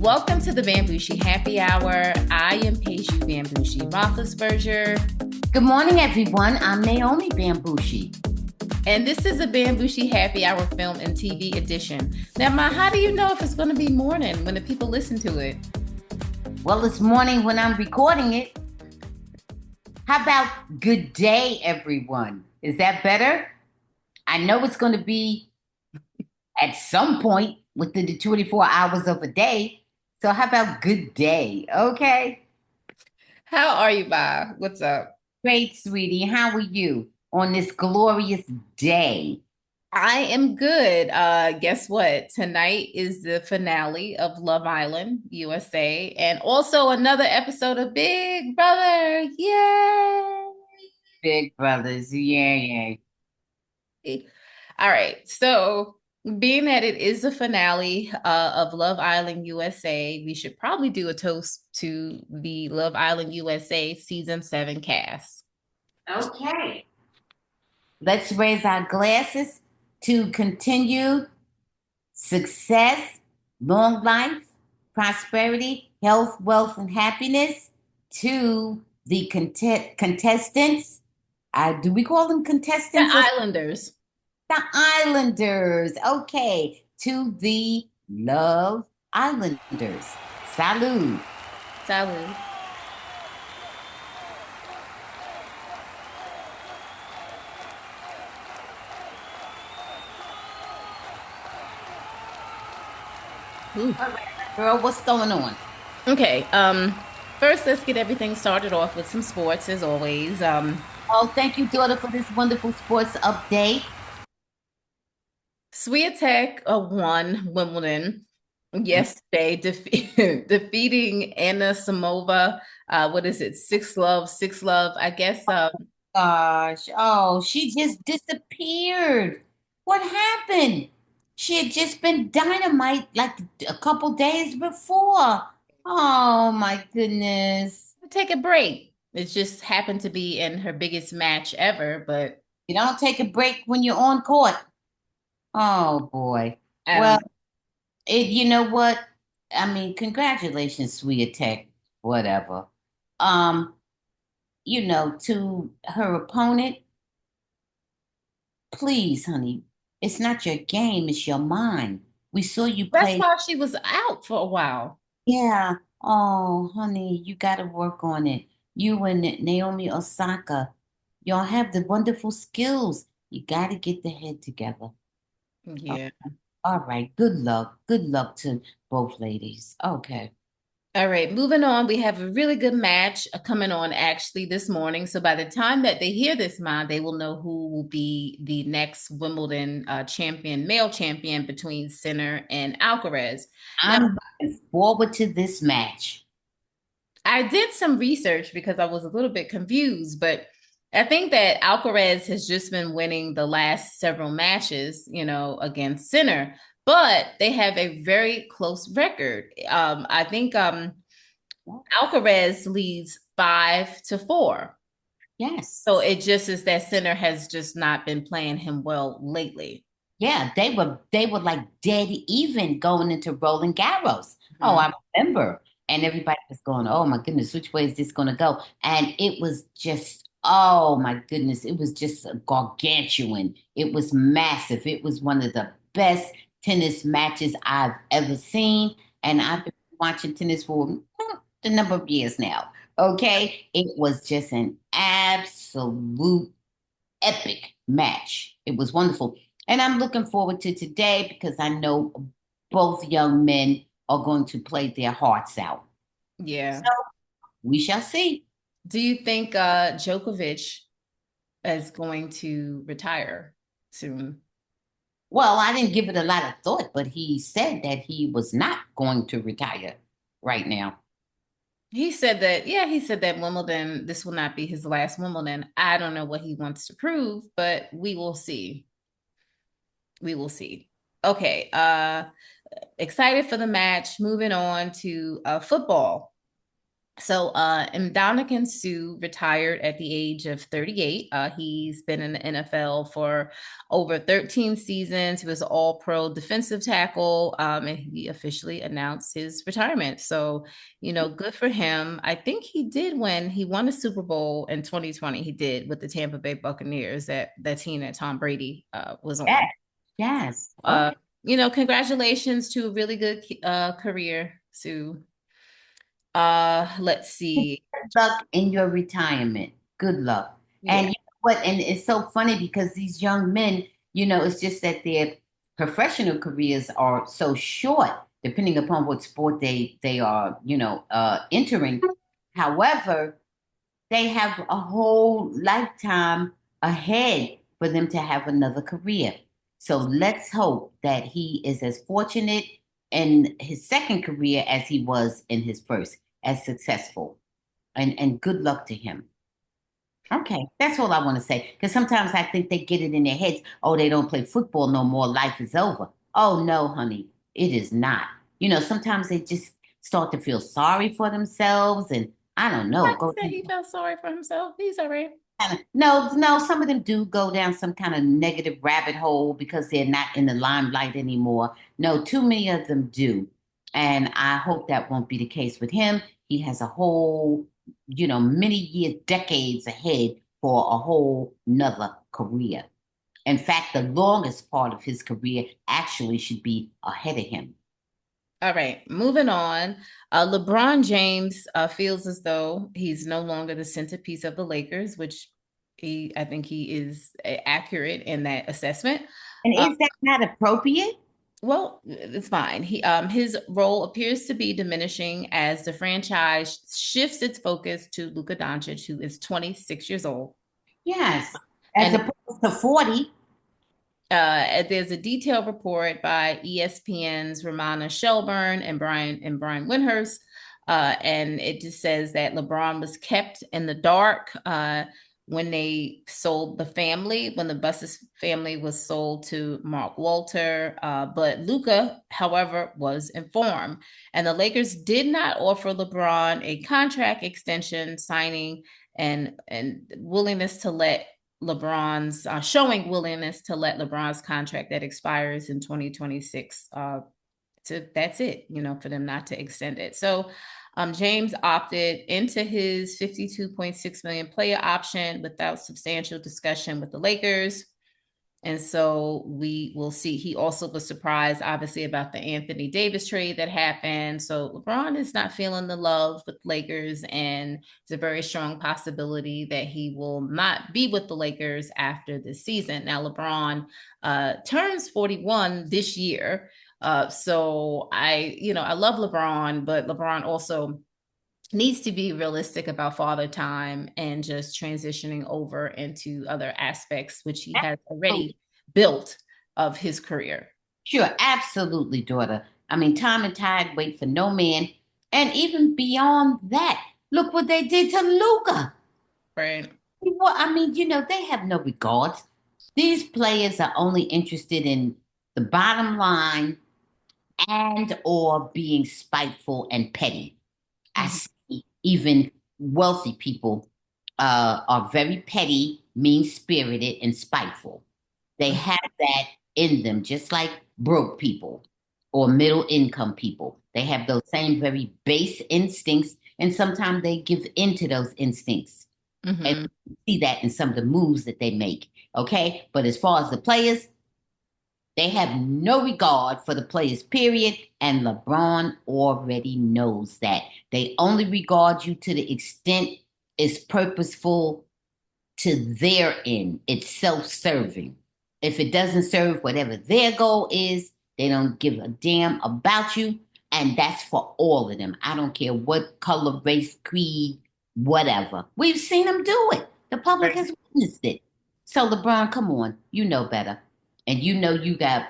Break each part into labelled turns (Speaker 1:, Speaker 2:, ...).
Speaker 1: Welcome to the Bamgboshe Happy Hour. I am Paige Bamgboshe Roethlisberger.
Speaker 2: Good morning, everyone. I'm Naomi Bamgboshe.
Speaker 1: And this is a Bamgboshe Happy Hour film and TV edition. Now, Ma, how do you know if it's going to be morning when the people listen to it?
Speaker 2: Well, it's morning when I'm recording it. How about good day, everyone? Is that better? I know it's going to be at some point within the 24 hours of a day. So how about good day? Okay.
Speaker 1: How are you, Ma? What's up?
Speaker 2: Great, sweetie. How are you on this glorious day?
Speaker 1: I am good. Guess what? Tonight is the finale of Love Island USA and also another episode of Big Brother. Yay!
Speaker 2: Big brothers. Yeah.
Speaker 1: All right. So, being that it is the finale of Love Island USA, we should probably do a toast to the Love Island USA season 7 cast.
Speaker 2: Okay. Let's raise our glasses to continued success, long life, prosperity, health, wealth, and happiness to the contestants. Do we call them contestants?
Speaker 1: The Islanders.
Speaker 2: The Islanders. Okay. To the Love Islanders. Salud.
Speaker 1: Salud.
Speaker 2: All right, girl, what's going on?
Speaker 1: Okay. First, let's get everything started off with some sports, as always.
Speaker 2: Oh, thank you, daughter, for this wonderful sports update.
Speaker 1: Swiatek won Wimbledon yesterday, defeating Anna Samova. What is it? 6-love, 6-love. I guess.
Speaker 2: Gosh, oh, she just disappeared. What happened? She had just been dynamite like a couple days before. Oh my goodness.
Speaker 1: Take a break. It just happened to be in her biggest match ever, but
Speaker 2: You don't take a break when you're on court. Oh boy. Well,
Speaker 1: um,
Speaker 2: you know what? I mean, congratulations, Sweet Tech, whatever. Um, to her opponent, please, honey, it's not your game, it's your mind. We saw you
Speaker 1: that's
Speaker 2: play.
Speaker 1: why she was out for a while.
Speaker 2: Yeah. Oh, honey, you got to work on it. You and Naomi Osaka, y'all have the wonderful skills. You got to get the head together. Oh,
Speaker 1: Yeah.
Speaker 2: all right. Good luck. Good luck to both ladies. Okay.
Speaker 1: All right, moving on. We have a really good match coming on actually this morning. So by the time that they hear this, they will know who will be the next Wimbledon male champion between Sinner and Alcaraz. Now,
Speaker 2: I'm looking forward to this match.
Speaker 1: I did some research because I was a little bit confused, but I think that Alcaraz has just been winning the last several matches, against Sinner, but they have a very close record. I think Alcaraz leads 5-4.
Speaker 2: Yes.
Speaker 1: So it just is that Sinner has just not been playing him well lately.
Speaker 2: Yeah, they were like dead even going into Roland Garros. Oh,
Speaker 1: Mhm.
Speaker 2: I remember. And everybody was going, oh my goodness, which way is this going to go? And it was just, oh my goodness, it was just a gargantuan. It was massive. It was one of the best tennis matches I've ever seen. And I've been watching tennis for the number of years now. Okay. It was just an absolute epic match. It was wonderful. And I'm looking forward to today because I know both young men are going to play their hearts out.
Speaker 1: Yeah.
Speaker 2: So we shall see.
Speaker 1: Do you think Djokovic is going to retire soon?
Speaker 2: Well, I didn't give it a lot of thought, but he said that he was not going to retire right now.
Speaker 1: He said that Wimbledon, this will not be his last Wimbledon. I don't know what he wants to prove, but we will see. We will see. Okay. Excited for the match. Moving on to football. So, Ndamukong Suh retired at the age of 38. He's been in the NFL for over 13 seasons. He was an all-pro defensive tackle, and he officially announced his retirement. So, good for him. I think he did win. He won a Super Bowl in 2020. He did with the Tampa Bay Buccaneers, that team that Tom Brady was
Speaker 2: Yes,
Speaker 1: on.
Speaker 2: yes.
Speaker 1: Uh,
Speaker 2: Okay.
Speaker 1: Congratulations to a really good career, Sue. Let's see.
Speaker 2: Good luck in your retirement. Good luck. And
Speaker 1: Yeah.
Speaker 2: you know what? And it's so funny because these young men, it's just that their professional careers are so short, depending upon what sport they are, entering. However, they have a whole lifetime ahead for them to have another career. So let's hope that he is as fortunate in his second career as he was in his first, as successful. And good luck to him. Okay, that's all I want to say. Because sometimes I think they get it in their heads, oh, they don't play football no more, life is over. Oh, no, honey, it is not. Sometimes they just start to feel sorry for themselves, and I don't know,
Speaker 1: He
Speaker 2: go
Speaker 1: said he felt sorry for himself. He's all right.
Speaker 2: no, no, some of them do go down some kind of negative rabbit hole because they're not in the limelight anymore. No, too many of them do. And I hope that won't be the case with him. He has a whole, many years, decades ahead for a whole nother career. In fact, the longest part of his career actually should be ahead of him.
Speaker 1: All right, moving on. LeBron James feels as though he's no longer the centerpiece of the Lakers, which I think he is accurate in that assessment.
Speaker 2: And
Speaker 1: Uh,
Speaker 2: is that not appropriate?
Speaker 1: well, it's fine. His role appears to be diminishing as the franchise shifts its focus to Luka Dončić, who is 26 years old.
Speaker 2: Yes, as
Speaker 1: And
Speaker 2: opposed to 40.
Speaker 1: there's a detailed report by ESPN's Ramona Shelburne and Brian Windhurst, and it just says that LeBron was kept in the dark when they sold the family, when the Buses family was sold to Mark Walter. But Luka, however, was informed, and the Lakers did not offer LeBron a contract extension, signing and willingness to let LeBron's showing willingness to let LeBron's contract that expires in 2026. That's it, for them not to extend it. So James opted into his 52.6 million player option without substantial discussion with the Lakers. And so we will see. He also was surprised, obviously, about the Anthony Davis trade that happened. So LeBron is not feeling the love with Lakers, and it's a very strong possibility that he will not be with the Lakers after this season. Now, LeBron turns 41 this year. So I love LeBron, but LeBron also needs to be realistic about father time and just transitioning over into other aspects, which he has already built of his career.
Speaker 2: Sure, absolutely, daughter. I mean, time and tide wait for no man. And even beyond that, look what they did to Luca.
Speaker 1: Right.
Speaker 2: Well, I mean, they have no regards. These players are only interested in the bottom line and or being spiteful and petty. I
Speaker 1: Mm-hmm.
Speaker 2: see even wealthy people are very petty, mean-spirited, and spiteful. They have that in them, just like broke people or middle income people. They have those same very base instincts, and sometimes they give in to those instincts. And
Speaker 1: Mm-hmm.
Speaker 2: we see that in some of the moves that they make. Okay. But as far as the players, they have no regard for the players, period. And LeBron already knows that. They only regard you to the extent it's purposeful to their end. It's self-serving. If it doesn't serve whatever their goal is, they don't give a damn about you. And that's for all of them. I don't care what color, race, creed, whatever. We've seen them do it. The public
Speaker 1: Right.
Speaker 2: has witnessed it. So, LeBron, come on. You know better. And you know you got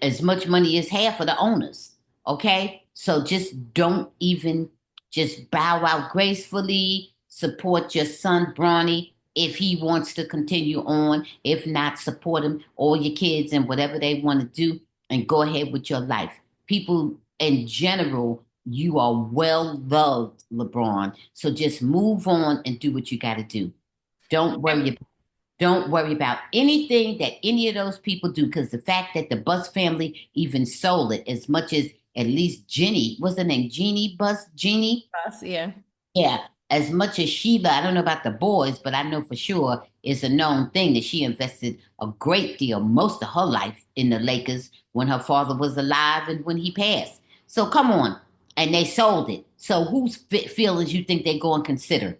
Speaker 2: as much money as half of the owners. Okay? So just don't even just bow out gracefully. Support your son, Bronny, if he wants to continue on. If not, support him, all your kids and whatever they want to do, and go ahead with your life. People in general You are well loved, LeBron. So just move on and do what you got to do. Don't worry. Don't worry about anything that any of those people do, because the fact that the Bus family even sold it, as much as at least Jenny, what's her name? Jeannie?
Speaker 1: Us, yeah.
Speaker 2: Yeah. As much as Sheila, I don't know about the boys, but I know for sure it's a known thing that she invested a great deal, most of her life in the Lakers when her father was alive and when he passed. So come on. And they sold it. So whose feelings you think they're going to consider?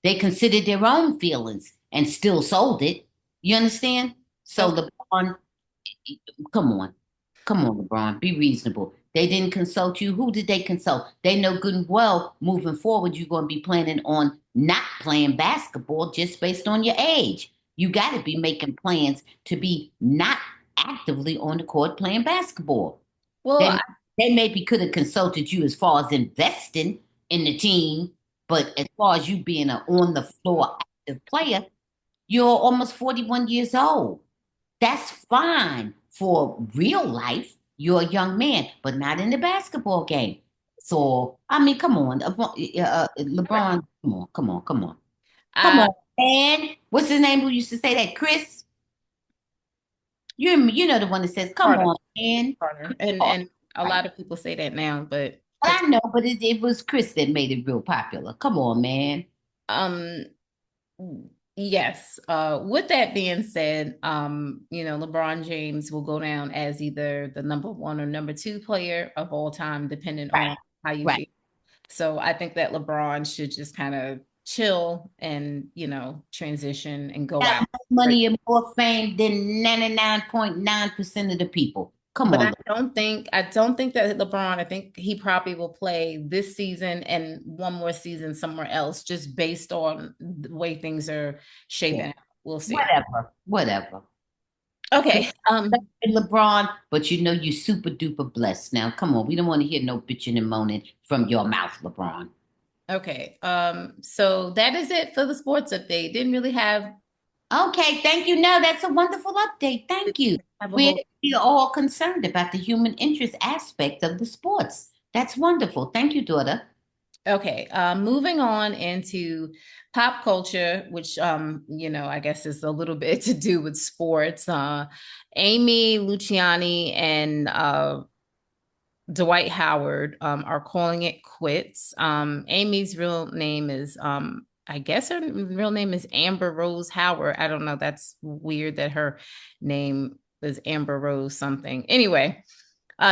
Speaker 2: They considered their own feelings and still sold it. You understand? So
Speaker 1: Okay.
Speaker 2: LeBron, come on. Come on, LeBron. Be reasonable. They didn't consult you. Who did they consult? They know good and well moving forward, you're going to be planning on not playing basketball just based on your age. You got to be making plans to be not actively on the court playing basketball.
Speaker 1: Well,
Speaker 2: They, they maybe could have consulted you as far as investing in the team, but as far as you being an on the floor active player, you're almost 41 years old. That's fine for real life. You're a young man, but not in the basketball game. So, I mean, come on. LeBron, come on, come on, come on. Come
Speaker 1: I
Speaker 2: on, man. What's his name who used to say that? Chris? You know the one that says, come
Speaker 1: Carter,
Speaker 2: on, man.
Speaker 1: Carter,
Speaker 2: Oh,
Speaker 1: and a
Speaker 2: right.
Speaker 1: lot of people say that now, but
Speaker 2: I know, but it was Chris that made it real popular. Come on, man.
Speaker 1: um, yes. With that being said, LeBron James will go down as either the number one or number two player of all time, depending
Speaker 2: Right,
Speaker 1: on how you
Speaker 2: right.
Speaker 1: feel. So I think that LeBron should just kind of chill and, transition and go
Speaker 2: Got
Speaker 1: out.
Speaker 2: more money and more fame than 99.9% of the people. Come
Speaker 1: But
Speaker 2: on.
Speaker 1: I don't think that LeBron, I think he probably will play this season and one more season somewhere else, just based on the way things are
Speaker 2: Yeah,
Speaker 1: shaping out. We'll see.
Speaker 2: whatever, whatever. Good
Speaker 1: Okay.
Speaker 2: luck with LeBron, but you know you super duper blessed. Now, come on, we don't want to hear no bitching and moaning from your mouth, LeBron.
Speaker 1: Okay. So that is it for the sports update. Didn't really
Speaker 2: Okay, thank you. No, that's a wonderful update. Thank you.
Speaker 1: have a
Speaker 2: We're,
Speaker 1: whole.
Speaker 2: we're all concerned about the human interest aspect of the sports. That's wonderful. Thank you, daughter.
Speaker 1: Okay. Moving on into pop culture, which I guess is a little bit to do with sports. Amy, Luciani, and Dwight Howard are calling it quits. Amy's real name is I guess her real name is Amber Rose Howard. I don't know. That's weird that her name is Amber Rose something. Anyway,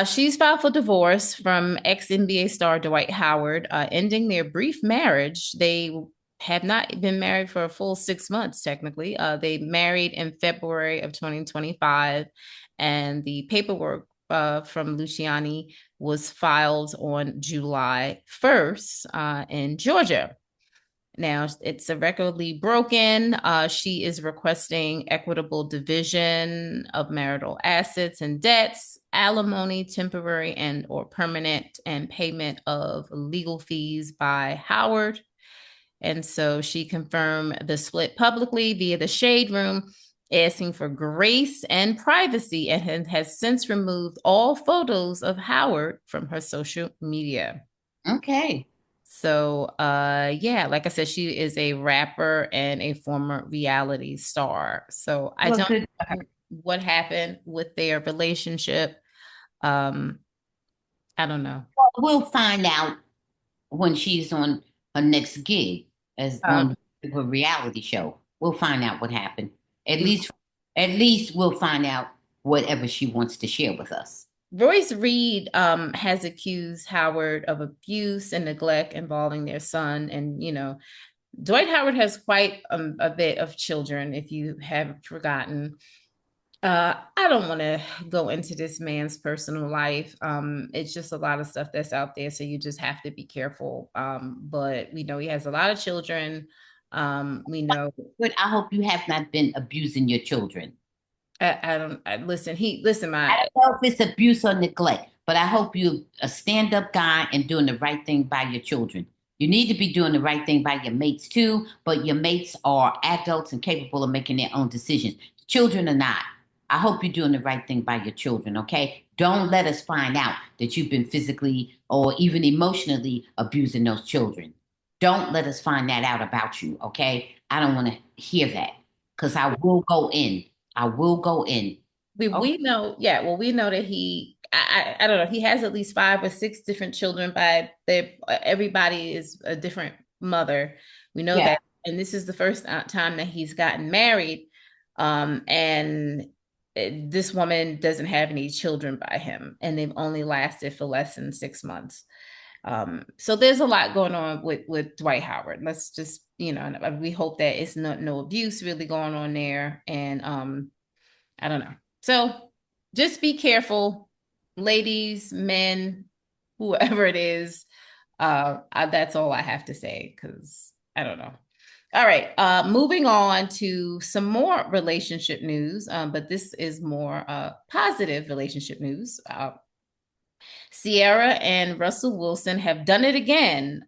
Speaker 1: she's filed for divorce from ex NBA star Dwight Howard, ending their brief marriage. They have not been married for a full 6 months, technically. They married in February of 2025, and the paperwork from Luciani was filed on July 1st in Georgia. Now it's irrecoverably broken. She is requesting equitable division of marital assets and debts, alimony, temporary and or permanent, and payment of legal fees by Howard. And so she confirmed the split publicly via the Shade Room, asking for grace and privacy, and has since removed all photos of Howard from her social media.
Speaker 2: Okay.
Speaker 1: So, yeah, like I said, she is a rapper and a former reality star. So I
Speaker 2: Well,
Speaker 1: don't
Speaker 2: good.
Speaker 1: know what happened with their relationship. Um, I don't know.
Speaker 2: We'll find out when she's on her next gig as
Speaker 1: Um,
Speaker 2: on her reality show. We'll find out what happened. At least we'll find out whatever she wants to share with us.
Speaker 1: Royce Reed has accused Howard of abuse and neglect involving their son. And, Dwight Howard has quite a bit of children, if you have forgotten. I don't want to go into this man's personal life. It's just a lot of stuff that's out there, so you just have to be careful. But we know he has a lot of children. We know.
Speaker 2: But I hope you have not been abusing your children.
Speaker 1: I don't listen. Listen.
Speaker 2: I
Speaker 1: My
Speaker 2: don't know if it's abuse or neglect, but I hope you're a stand-up guy and doing the right thing by your children. You need to be doing the right thing by your mates too, but your mates are adults and capable of making their own decisions. Children are not. I hope you're doing the right thing by your children, okay? Don't let us find out that you've been physically or even emotionally abusing those children. Don't let us find that out about you, okay? I don't want to hear that because I will go in. I will go in. Okay.
Speaker 1: We know, yeah, well, we know that I don't know, he has at least 5 or 6 different children by their, everybody is a different mother. We know
Speaker 2: Yeah.
Speaker 1: that. And this is the first time that he's gotten married. And this woman doesn't have any children by him, and they've only lasted for less than 6 months. So there's a lot going on with Dwight Howard. Let's just, we hope that it's no abuse really going on there. And I don't know. So just be careful, ladies, men, whoever it is. That's all I have to say because I don't know. All right, moving on to some more relationship news, but this is more positive relationship news. Ciara and Russell Wilson have done it again.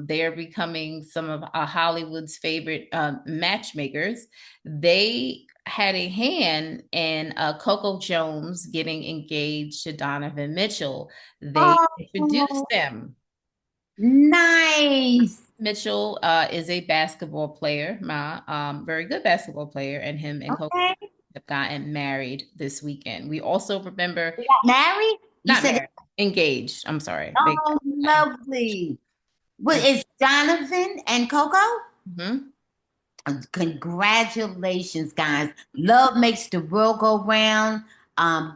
Speaker 1: They are becoming some of Hollywood's favorite matchmakers. They had a hand in Coco Jones getting engaged to Donovan Mitchell. They introduced
Speaker 2: Oh,
Speaker 1: them.
Speaker 2: nice.
Speaker 1: Mitchell is a basketball player, very good basketball player, and him and Coco
Speaker 2: Okay.
Speaker 1: have gotten married this weekend. We also remember
Speaker 2: They got married? You
Speaker 1: not
Speaker 2: said,
Speaker 1: married, engaged. I'm sorry. They
Speaker 2: oh, lovely. Well, it's Jonathan and Coco?
Speaker 1: Mhm.
Speaker 2: Congratulations, guys. Love makes the world go round.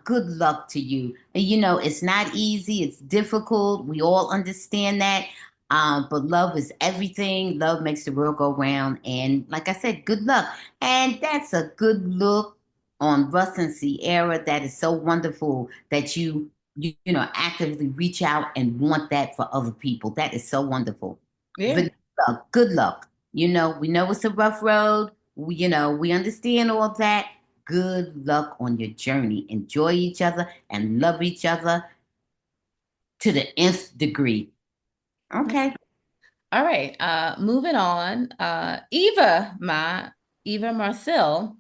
Speaker 2: Good luck to you. And it's not easy, it's difficult. We all understand that. But love is everything. Love makes the world go round. And like I said, good luck. And that's a good look on Russ and Ciara. That is so wonderful that actively reach out and want that for other people. That is so wonderful.
Speaker 1: Yeah.
Speaker 2: Good luck. Good luck. We know it's a rough road. We understand all that. Good luck on your journey. Enjoy each other and love each other to the nth degree. Okay.
Speaker 1: All right. Moving on. Eva Marcille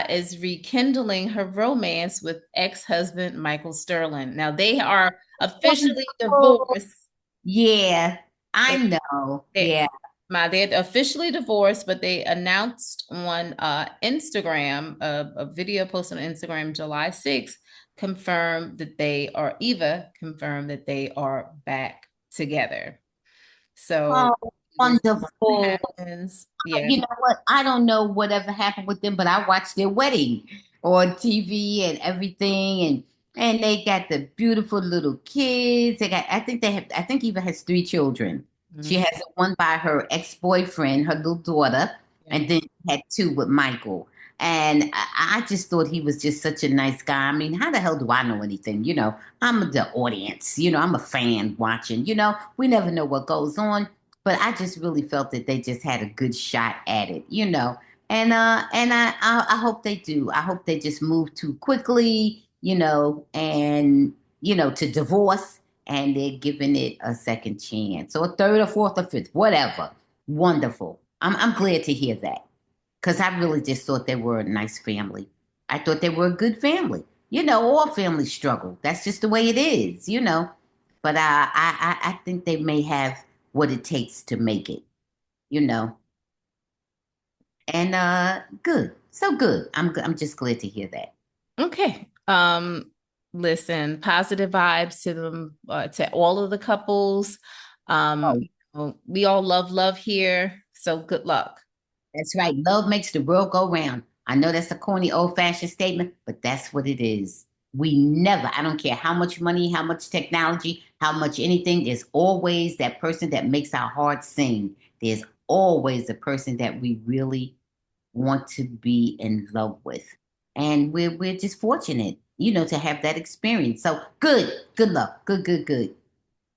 Speaker 1: is rekindling her romance with ex-husband Michael Sterling. Now they are officially
Speaker 2: Wonderful.
Speaker 1: divorced.
Speaker 2: Yeah, I
Speaker 1: They,
Speaker 2: know.
Speaker 1: they,
Speaker 2: Yeah.
Speaker 1: they're officially divorced, but they announced on Instagram, a video posted on Instagram July 6th, confirmed that Eva confirmed that they are back together. So
Speaker 2: Oh,
Speaker 1: we'll see what
Speaker 2: wonderful.
Speaker 1: happens. Yeah.
Speaker 2: You know what? I don't know whatever happened with them, but I watched their wedding on TV and everything, and they got the beautiful little kids. I think Eva has 3 children. She
Speaker 1: Mhm.
Speaker 2: has one by her ex-boyfriend, her little daughter,
Speaker 1: Yeah.
Speaker 2: and then she had 2 with Michael. And I just thought he was just such a nice guy. I mean, how the hell do I know anything? I'm the audience. I'm a fan watching. We never know what goes on, but I just really felt that they just had a good shot at it. And I hope they do. I hope they just move too quickly, and to divorce, and they're giving it a second chance or a third or fourth or fifth, whatever. Wonderful. I'm glad to hear that because I really just thought they were a nice family. I thought they were a good family. All families struggle. That's just the way it is. But I think they may have what it takes to make it, you know. And good. So good. I'm just glad to hear that.
Speaker 1: Okay. Listen, positive vibes to them, to all of the couples.
Speaker 2: Oh,
Speaker 1: We all love here. So good luck.
Speaker 2: that's right. Love makes the world go round. I know that's a corny, old-fashioned statement, but that's what it is. We never, I don't care how much money, how much technology, how much anything, there's always that person that makes our hearts sing. There's always a person that we really want to be in love with. And we're just fortunate, to have that experience. So good luck. Good.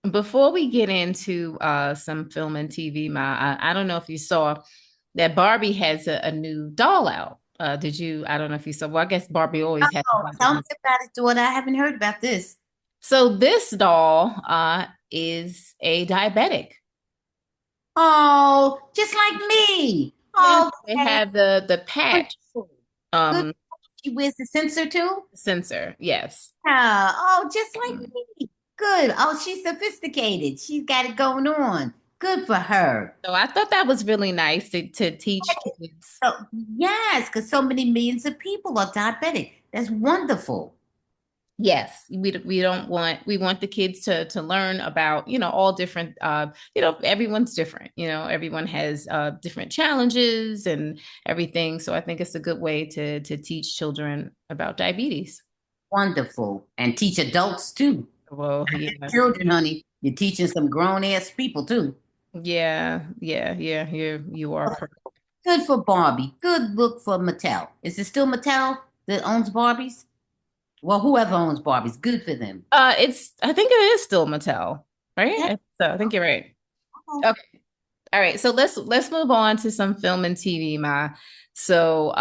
Speaker 1: Before we get into some film and TV, I don't know if you saw that Barbie has a new doll out. Did you? I don't know if you saw. Well, I guess Barbie always has.
Speaker 2: Oh, tell me about it, daughter. I haven't heard about this.
Speaker 1: So this doll is a diabetic.
Speaker 2: Oh, just like me.
Speaker 1: Yes,
Speaker 2: Oh,
Speaker 1: they
Speaker 2: okay.
Speaker 1: have the patch.
Speaker 2: Wonderful. Good.
Speaker 1: Um,
Speaker 2: She wears the sensor too?
Speaker 1: Censor, yes.
Speaker 2: Oh, just like me. Good. Oh, she's sophisticated. She's got it going on. Good for her.
Speaker 1: So I thought that was really nice to teach kids.
Speaker 2: So, yes, because so many millions of people are diabetic. That's wonderful.
Speaker 1: Yes, we want the kids to learn about, all different, everyone's different, everyone has different challenges and everything. So I think it's a good way to teach children about diabetes.
Speaker 2: Wonderful. And teach adults too.
Speaker 1: Well,
Speaker 2: Not
Speaker 1: yeah.
Speaker 2: just children, honey. You're teaching some grown ass people too.
Speaker 1: Yeah, you are correct.
Speaker 2: Good for Barbie. Good look for Mattel. Is it still Mattel that owns Barbies? Well, whoever owns Barbies, good for them.
Speaker 1: I think it is still Mattel,
Speaker 2: Okay.
Speaker 1: right? So I think you're right. Okay. All right. So let's move on to some film and TV, Ma. So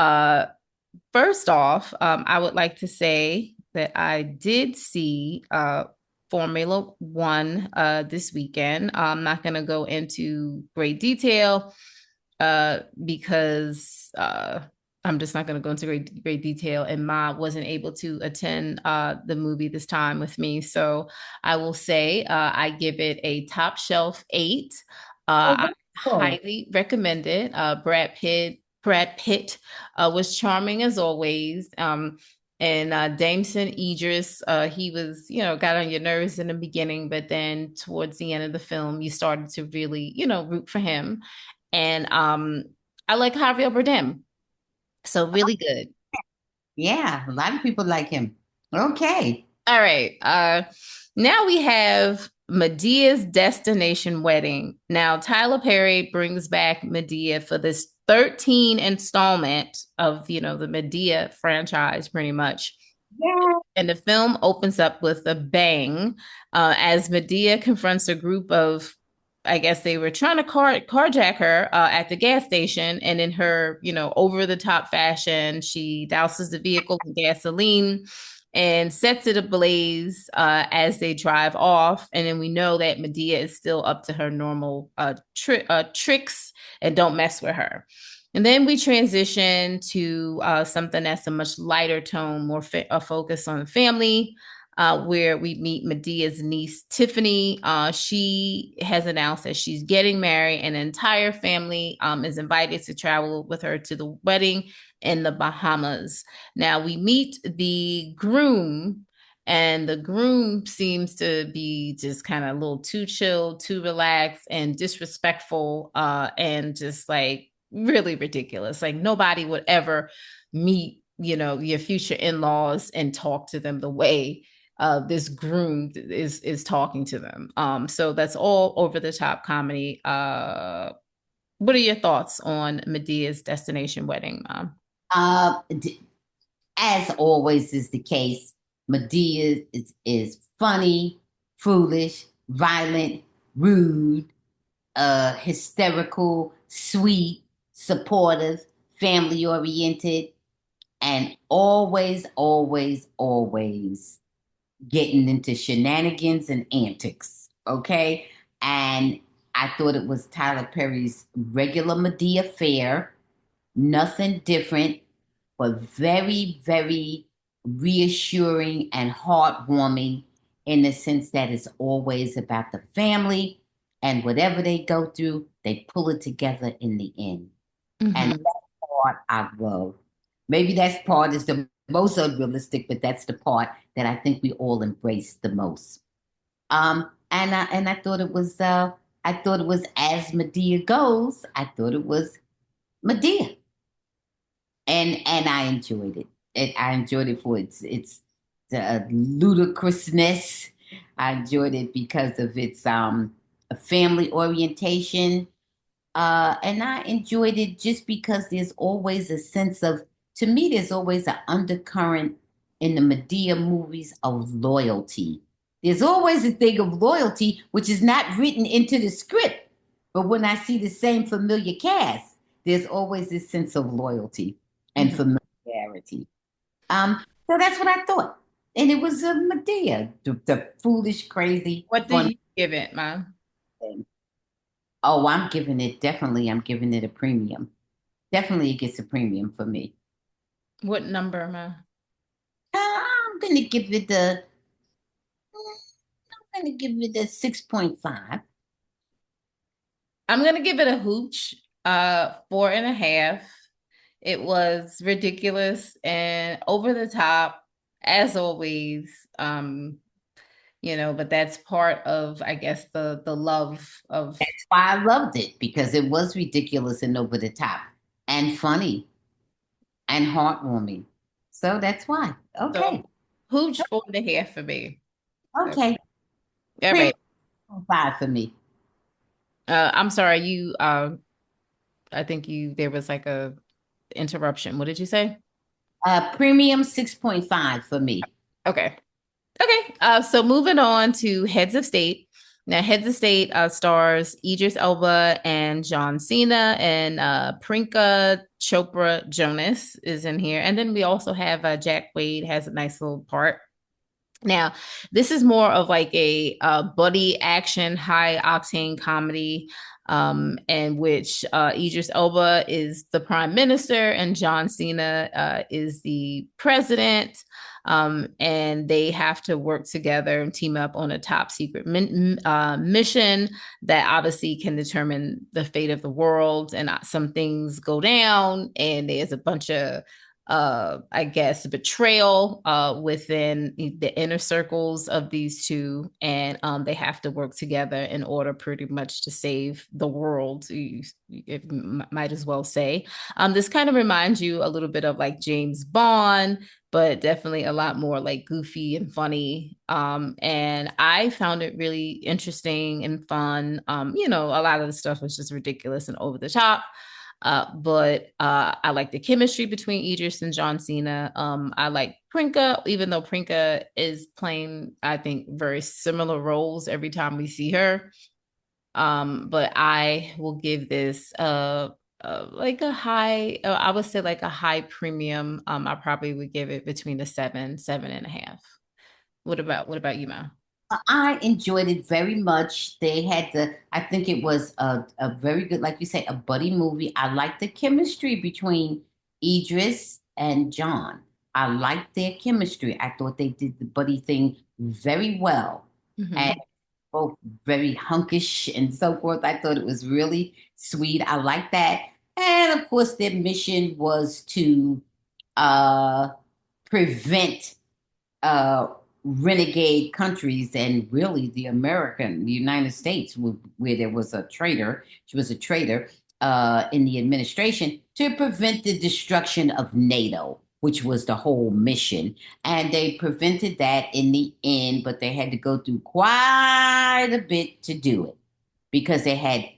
Speaker 1: first off, I would like to say that I did see Formula One this weekend. I'm not going to go into great detail because I'm just not going to go into great detail. And Ma wasn't able to attend the movie this time with me. So I will say I give it a top shelf 8.
Speaker 2: Oh,
Speaker 1: I
Speaker 2: wonderful.
Speaker 1: highly recommend it. Brad Pitt was charming as always. And Damson Idris, he was, got on your nerves in the beginning, but then towards the end of the film, you started to really, root for him. And I like Javier Bardem, so really good.
Speaker 2: Yeah, a lot of people like him. Okay.
Speaker 1: All right. Now we have Medea's Destination Wedding. Now Tyler Perry brings back Madea for this 13 installment of, the Madea franchise, pretty much.
Speaker 2: Yeah.
Speaker 1: And the film opens up with a bang as Madea confronts a group of, I guess they were trying to carjack her at the gas station. And in her, over the top fashion, she douses the vehicle with gasoline and sets it ablaze as they drive off. And then we know that Madea is still up to her normal tricks and don't mess with her. And then we transition to something that's a much lighter tone, more a focus on family, where we meet Medea's niece, Tiffany. She has announced that she's getting married, and the entire family is invited to travel with her to the wedding in the Bahamas. Now we meet the groom, and the groom seems to be just kind of a little too chill, too relaxed, and disrespectful, and just like really ridiculous. Like nobody would ever meet, your future in-laws and talk to them the way this groom is talking to them. So that's all over the top comedy. What are your thoughts on Medea's Destination Wedding, Mom?
Speaker 2: Uh, d- as always is the case, Medea is funny, foolish, violent, rude, hysterical, sweet, supportive, family oriented, and always, always, always getting into shenanigans and antics. Okay. And I thought it was Tyler Perry's regular Medea fare, nothing different, but very, very reassuring and heartwarming in the sense that it's always about the family and whatever they go through, they pull it together in the end. And
Speaker 1: Mm-hmm.
Speaker 2: that part I love. Maybe that part is the most unrealistic, but that's the part that I think we all embrace the most. And I thought it was as Medea goes. I thought it was Medea, and I enjoyed it. I enjoyed it for its ludicrousness. I enjoyed it because of its a family orientation. And I enjoyed it just because there's always a sense of, to me, there's always an undercurrent in the Medea movies of loyalty. There's always a thing of loyalty, which is not written into the script. But when I see the same familiar cast, there's always this sense of loyalty and
Speaker 1: Mm-hmm.
Speaker 2: familiarity. So that's what I thought. And it was a Medea, the foolish, crazy,
Speaker 1: What do
Speaker 2: fun
Speaker 1: you give it, Mom?
Speaker 2: thing. Oh, I'm giving it a premium. Definitely it gets a premium for me.
Speaker 1: What number am I?
Speaker 2: I'm gonna give it the I'm gonna give it a 6.5.
Speaker 1: I'm gonna give it a hooch, 4.5. It was ridiculous and over the top, as always. But that's part of, I guess, the love of.
Speaker 2: That's why I loved it because it was ridiculous and over the top and funny and heartwarming. So that's why.
Speaker 1: So
Speaker 2: Okay.
Speaker 1: hooch 4.5 for me.
Speaker 2: Okay.
Speaker 1: All
Speaker 2: Premium
Speaker 1: right.
Speaker 2: 5 for me.
Speaker 1: I'm sorry, I think there was like a interruption. What did you say?
Speaker 2: Premium 6.5 for me.
Speaker 1: Okay. Okay. So moving on to Heads of State. Now, Heads of State stars Idris Elba and John Cena, and Priyanka Chopra Jonas is in here. And then we also have Jack Wade has a nice little part. Now, this is more of like a buddy action, high octane comedy, in which Idris Elba is the prime minister and John Cena is the president. And they have to work together and team up on a top secret mission that obviously can determine the fate of the world. And some things go down, and there's a bunch of I guess, betrayal within the inner circles of these two, and they have to work together in order, pretty much, to save the world. You might as well say. This kind of reminds you a little bit of like James Bond, but definitely a lot more like goofy and funny. And I found it really interesting and fun. A lot of the stuff was just ridiculous and over the top. But I like the chemistry between Idris and John Cena. I like Priyanka, even though Priyanka is playing, I think, very similar roles every time we see her. But I will give this like a high, I would say like a high premium. I probably would give it between a 7.5. What about you, Ma?
Speaker 2: I enjoyed it very much. I think it was a very good, like you say, a buddy movie. I liked the chemistry between Idris and John. I liked their chemistry. I thought they did the buddy thing very well.
Speaker 1: Mm-hmm.
Speaker 2: And both very hunkish and so forth. I thought it was really sweet. I like that. And of course, their mission was to uh, prevent uh, renegade countries and really the United States, where there was a traitor. She was a traitor in the administration to prevent the destruction of NATO, which was the whole mission. And they prevented that in the end, but they had to go through quite a bit to do it because they had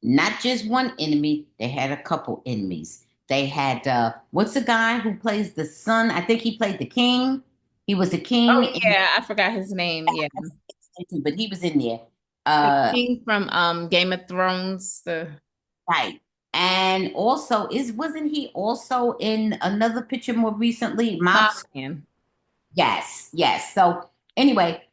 Speaker 2: not just one enemy, they had a couple enemies. They had, what's the guy who plays the son? I think he played the king. He was the
Speaker 1: Oh
Speaker 2: king,
Speaker 1: yeah, I forgot his name. Yeah,
Speaker 2: but he was in there.
Speaker 1: the
Speaker 2: Uh,
Speaker 1: king from Game of Thrones. The
Speaker 2: right. And also, wasn't he also in another picture more recently?
Speaker 1: Mob
Speaker 2: Mobs.
Speaker 1: Man.
Speaker 2: Yes, yes. So anyway,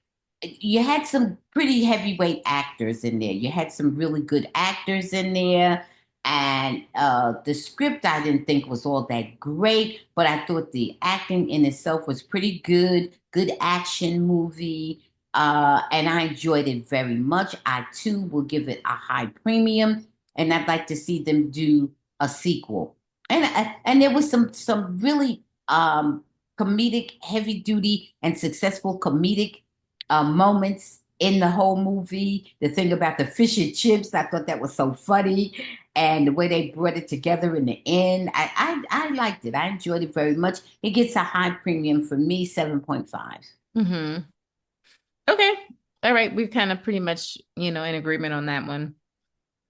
Speaker 2: you had some pretty heavyweight actors in there. You had some really good actors in there. And the script I didn't think was all that great, but I thought the acting in itself was pretty good. Good action movie. And I enjoyed it very much. I too will give it a high premium. And I'd like to see them do a sequel. And there was some really comedic, heavy duty, and successful comedic moments in the whole movie. The thing about the fish and chips, I thought that was so funny, and the way they brought it together in the end, I liked it. I enjoyed it very much. It gets a high premium for me, 7.5.
Speaker 1: Mm-hmm. Okay. All right. We're kind of pretty much, in agreement on that one.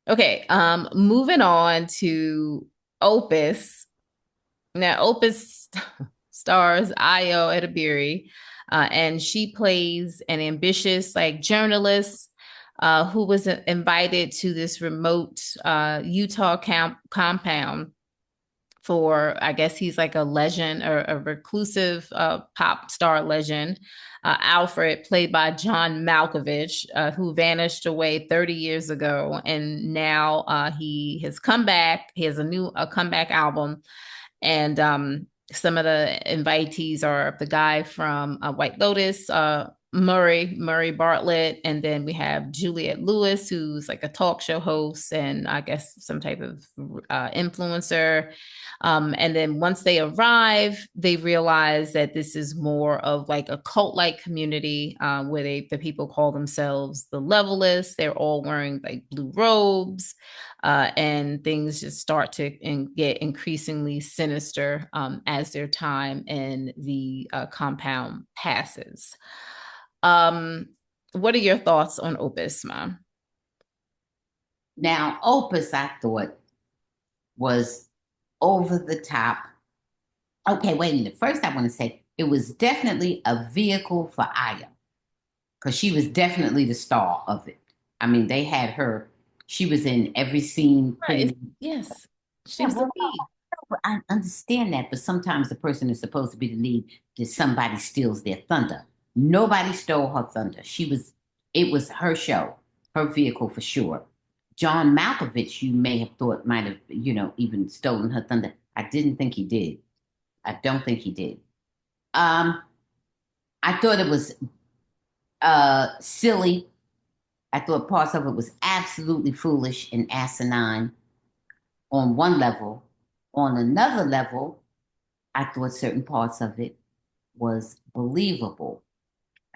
Speaker 1: Okay. Moving on to Opus. Now, Opus stars Ayo Edebiri, and she plays an ambitious, like, journalist who was invited to this remote Utah compound for, I guess he's like a legend or a reclusive pop star legend, Alfred, played by John Malkovich, who vanished away 30 years ago. And now he has come back. He has a comeback album. And Some of the invitees are the guy from White Lotus, Murray Bartlett, and then we have Juliette Lewis, who's like a talk show host and I guess some type of influencer. And then once they arrive, they realize that this is more of like a cult-like community where the people call themselves the Levelists. They're all wearing like blue robes, and things just start to get increasingly sinister as their time in the compound passes. Um, what are your thoughts on Opus, Mom?
Speaker 2: Now, Opus, I thought, was over the top. Okay, wait a minute. First, I want to say it was definitely a vehicle for Aya because she was definitely the star of it. I mean, they had her, she was in every scene pretty
Speaker 1: Right.
Speaker 2: much.
Speaker 1: Yes, she
Speaker 2: Yeah,
Speaker 1: was the
Speaker 2: well,
Speaker 1: lead.
Speaker 2: I understand that, but sometimes the person is supposed to be the lead that somebody steals their thunder. Nobody stole her thunder. It was her show, her vehicle for sure. John Malkovich, you may have thought might have, even stolen her thunder. I didn't think he did. I don't think he did. Um, I thought it was silly. I thought parts of it was absolutely foolish and asinine on one level. On another level, I thought certain parts of it was believable.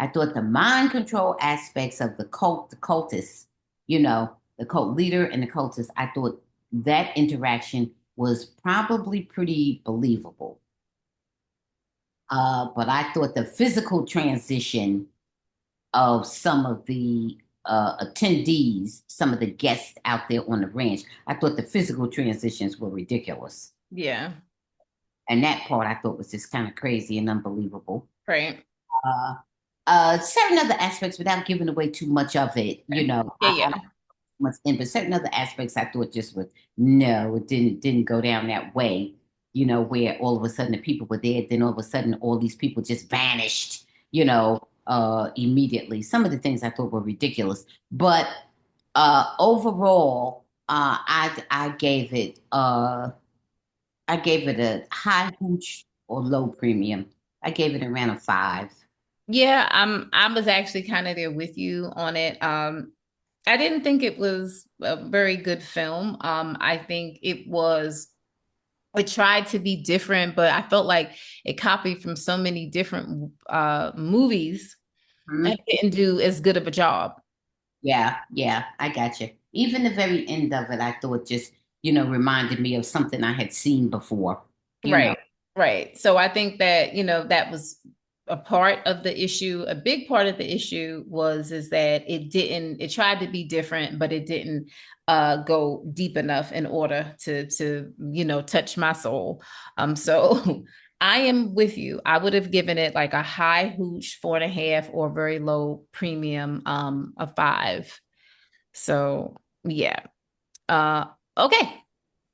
Speaker 2: I thought the mind control aspects of the cultists, the cult leader and the cultists, I thought that interaction was probably pretty believable. But I thought the physical transition of some of the attendees, some of the guests out there on the ranch, I thought the physical transitions were ridiculous.
Speaker 1: Yeah.
Speaker 2: And that part I thought was just kind of crazy and unbelievable.
Speaker 1: Right.
Speaker 2: Uh, certain other aspects, without giving away too much of it,
Speaker 1: Okay. Yeah.
Speaker 2: I don't
Speaker 1: Yeah.
Speaker 2: much in, but certain other aspects I thought just was no, it didn't go down that way. Where all of a sudden the people were there, then all of a sudden all these people just vanished. Immediately. Some of the things I thought were ridiculous, but overall, I gave it a high hooch or low premium. I gave it around a 5.
Speaker 1: Yeah, I was actually kind of there with you on it. I didn't think it was a very good film. I think it tried to be different, but I felt like it copied from so many different movies
Speaker 2: Mhm.
Speaker 1: and didn't do as good of a job.
Speaker 2: Yeah, yeah, I got you. Even the very end of it, I thought just, reminded me of something I had seen before, you know.
Speaker 1: Right, right. So I think that, that was a part of the issue. A big part of the issue is that it tried to be different, but it didn't go deep enough in order to touch my soul. So I am with you. I would have given it like a high hooch 4.5 or very low premium a 5. So yeah. Uh okay.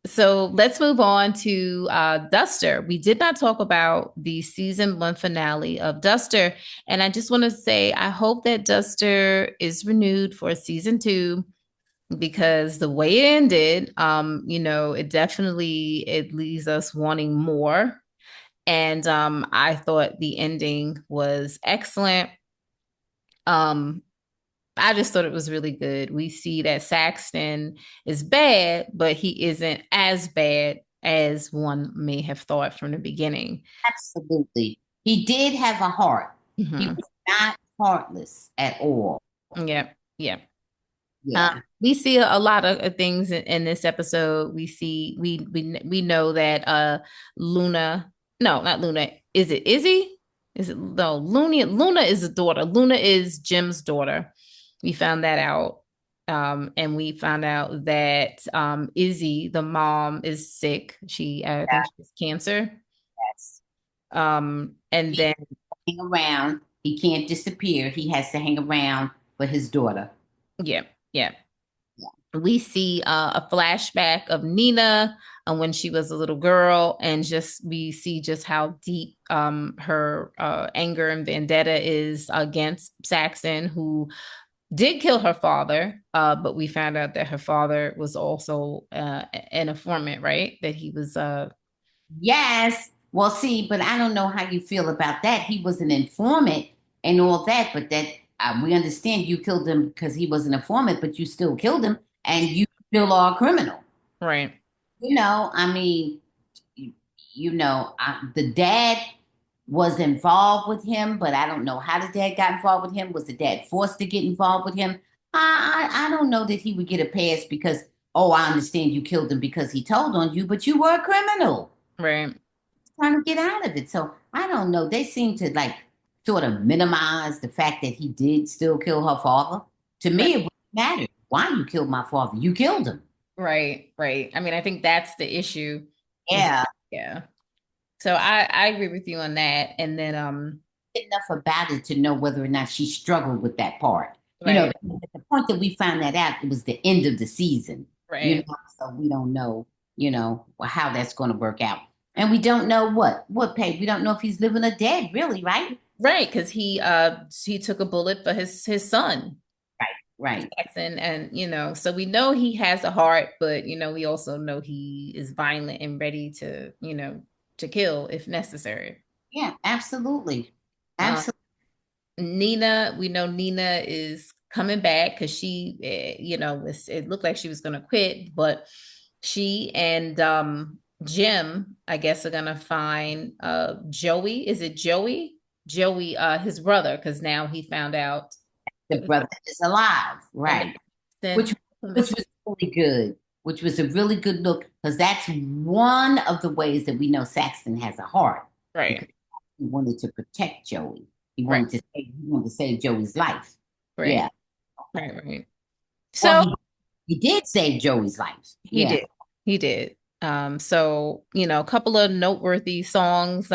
Speaker 1: So let's move on to Duster. We did not talk about the season 1 finale of Duster. And I just want to say, I hope that Duster is renewed for season 2 because the way it ended, it leaves us wanting more. And I thought the ending was excellent. Um, I just thought it was really good. We see that Saxton is bad, but he isn't as bad as one may have thought from the beginning.
Speaker 2: Absolutely. He did have a heart. He
Speaker 1: Mhm.
Speaker 2: was not heartless at all.
Speaker 1: Yeah, yeah.
Speaker 2: Yeah.
Speaker 1: We see a lot of things in this episode. We know that Luna, no, not Luna. Is it Izzy? Is it no Luna? Luna is the daughter. Luna is Jim's daughter. We found that out. And we found out that Izzy, the mom, is sick. I think
Speaker 2: Yeah.
Speaker 1: she has cancer.
Speaker 2: Yes.
Speaker 1: And
Speaker 2: He
Speaker 1: then
Speaker 2: hang around. He can't disappear. He has to hang around for his daughter.
Speaker 1: yeah, yeah.
Speaker 2: Yeah.
Speaker 1: We see a flashback of Nina when she was a little girl, and just we see just how deep her anger and vendetta is against Saxon, who did kill her father, but we found out that her father was also an informant, right? That he was
Speaker 2: Yes. Well, see, but I don't know how you feel about that. He was an informant and all that, but that we understand you killed him because he was an informant, but you still killed him and you still are a criminal.
Speaker 1: Right.
Speaker 2: I mean, you, the dad was involved with him, but I don't know how the dad got involved with him. Was the dad forced to get involved with him? I don't know that he would get a pass because, oh, I understand you killed him because he told on you, but you were a criminal
Speaker 1: Right.
Speaker 2: trying to get out of it. So I don't know. They seem to like sort of minimize the fact that he did still kill her father. To
Speaker 1: Right.
Speaker 2: me, it wouldn't matter why you killed my father. You killed him.
Speaker 1: Right. Right. I mean, I think that's the issue. Is
Speaker 2: Yeah.
Speaker 1: yeah. So I agree with you on that. And then
Speaker 2: Enough about it to know whether or not she struggled with that part.
Speaker 1: right,
Speaker 2: At the point that we found that out, it was the end of the season.
Speaker 1: right.
Speaker 2: So we don't know, how that's going to work out. And we don't know what pay. We don't know if he's living or dead, really, right?
Speaker 1: Right, because he took a bullet for his son,
Speaker 2: Right.
Speaker 1: Jackson, and so we know he has a heart, but we also know he is violent and ready to, to kill if necessary.
Speaker 2: Yeah, absolutely.
Speaker 1: Um,
Speaker 2: Absolutely.
Speaker 1: Nina, we know Nina is coming back because she, it looked like she was going to quit, but she and Jim, I guess, are going to find Joey. Is it Joey? Joey, his brother, because now he found out
Speaker 2: The brother is alive,
Speaker 1: and
Speaker 2: right?
Speaker 1: sent
Speaker 2: Which which was really good, which was a really good look because that's one of the ways that we know Saxton has a heart because
Speaker 1: right,
Speaker 2: he wanted to protect Joey.
Speaker 1: right,
Speaker 2: He wanted to save Joey's life.
Speaker 1: right,
Speaker 2: Yeah.
Speaker 1: right, right.
Speaker 2: Well,
Speaker 1: So
Speaker 2: he did save Joey's life.
Speaker 1: he
Speaker 2: Yeah.
Speaker 1: did. He did. So, a couple of noteworthy songs,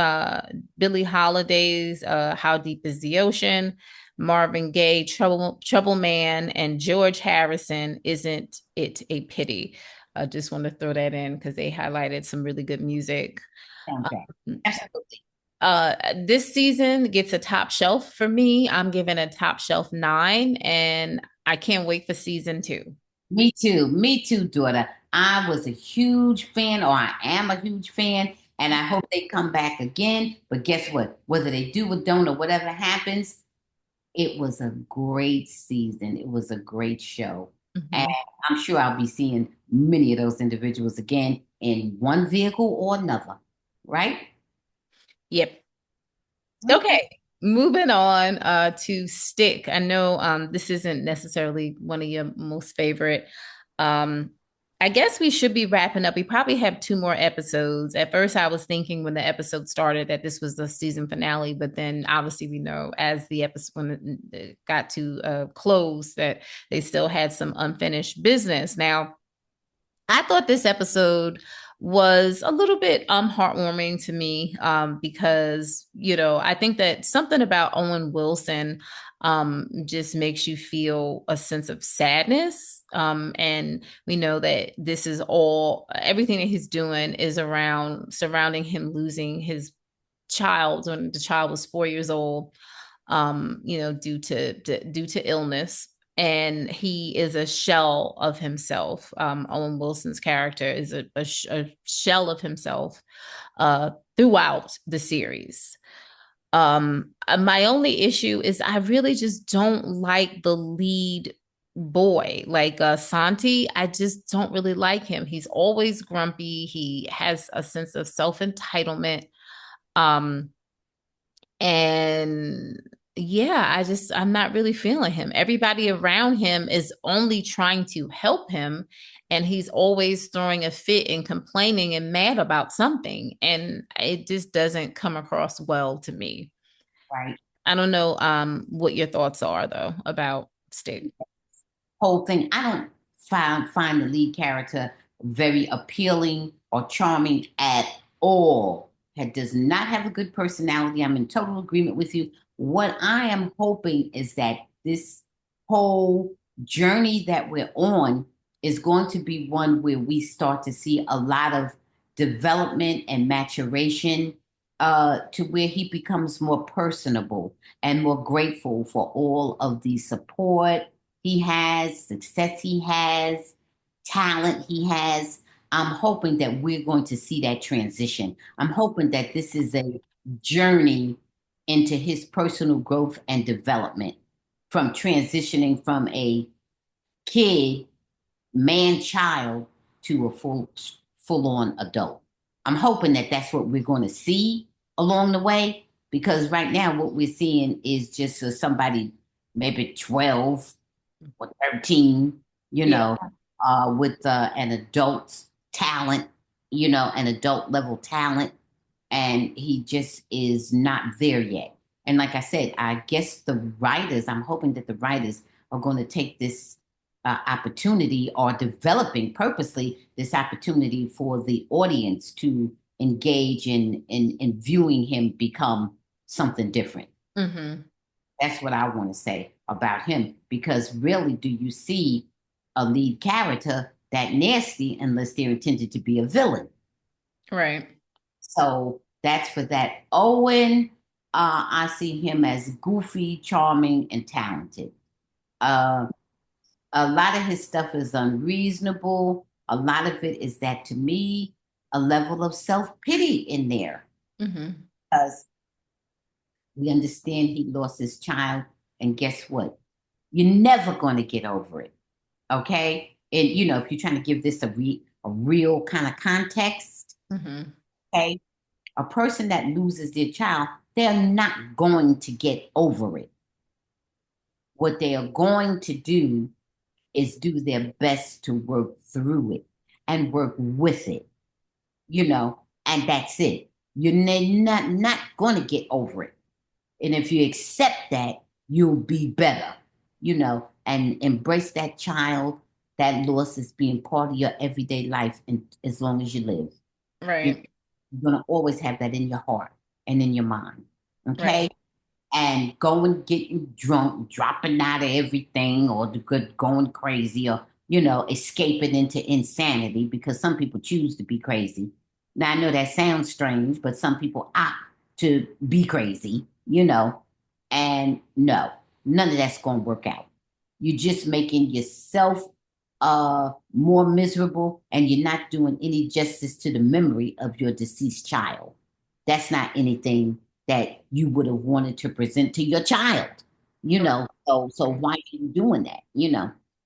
Speaker 1: Billie Holiday's How Deep is the Ocean, Marvin Gaye, Trouble Man, and George Harrison, Isn't It a Pity? I just want to throw that in because they highlighted some really good music.
Speaker 2: Soundtrack.
Speaker 1: Um,
Speaker 2: Absolutely.
Speaker 1: this season gets a top shelf for me. I'm giving a top shelf 9, and I can't wait for season 2.
Speaker 2: Me too. Me too, daughter. I was a huge fan, or I am a huge fan, and I hope they come back again. But guess what? Whether they do or don't, or whatever happens, it was a great season. It was a great show. And
Speaker 1: Mhm.
Speaker 2: I'm sure I'll be seeing many of those individuals again in one vehicle or another. Right?
Speaker 1: Yep.
Speaker 2: Okay.
Speaker 1: Okay, moving on to Stick. I know this isn't necessarily one of your most favorite. Um, I guess we should be wrapping up. We probably have 2 more episodes. At first, I was thinking when the episode started that this was the season finale, but then obviously we know as the episode when it got to close that they still had some unfinished business. Now, I thought this episode was a little bit heartwarming to me because I think that something about Owen Wilson just makes you feel a sense of sadness, and we know that this is all everything that he's doing is around surrounding him losing his child when the child was 4 years old, due to illness. And he is a shell of himself. Owen Wilson's character is a shell of himself throughout the series. My only issue is I really just don't like the lead boy, like Santi. I just don't really like him. He's always grumpy. He has a sense of self entitlement. Um, and yeah, I'm not really feeling him. Everybody around him is only trying to help him, and he's always throwing a fit and complaining and mad about something. And it just doesn't come across well to me.
Speaker 2: Right.
Speaker 1: I don't know what your thoughts are though about Stig.
Speaker 2: Whole thing. I don't find the lead character very appealing or charming at all. He does not have a good personality. I'm in total agreement with you. What I am hoping is that this whole journey that we're on is going to be one where we start to see a lot of development and maturation to where he becomes more personable and more grateful for all of the support he has, success he has, talent he has. I'm hoping that we're going to see that transition. I'm hoping that this is a journey into his personal growth and development from transitioning from a kid, man child to a full on adult. I'm hoping that that's what we're going to see along the way because right now what we're seeing is just somebody maybe 12 or 13,
Speaker 1: Yeah.
Speaker 2: with an adult talent, an adult level talent, and he just is not there yet. And like I said, I guess I'm hoping that the writers are going to take this opportunity or developing purposely this opportunity for the audience to engage in viewing him become something different.
Speaker 1: Mm-hmm.
Speaker 2: That's what I want to say about him. Because really, do you see a lead character that nasty unless they're intended to be a villain?
Speaker 1: Right.
Speaker 2: So that's for that. Owen, I see him as goofy, charming, and talented. Uh, a lot of his stuff is unreasonable. A lot of it is that to me, a level of self pity in there
Speaker 1: Mm-hmm.
Speaker 2: because we understand he lost his child. And guess what? You're never going to get over it. Okay. And, if you're trying to give this a real kind of context,
Speaker 1: Mm-hmm.
Speaker 2: okay, a person that loses their child, they're not going to get over it. What they are going to do is do their best to work through it and work with it, and that's it. You're not going to get over it. And if you accept that, you'll be better, and embrace that child, that loss as being part of your everyday life and as long as you live. You-
Speaker 1: Right.
Speaker 2: You're going to always have that in your heart and in your mind.
Speaker 1: Right.
Speaker 2: Okay. And going getting drunk, dropping out of everything, or the good going crazy, or escaping into insanity because some people choose to be crazy. Now I know that sounds strange, but some people opt to be crazy, and no, none of that's going to work out. You're just making yourself more miserable, and you're not doing any justice to the memory of your deceased child. That's not anything that you would have wanted to present to your child, So why are you doing that,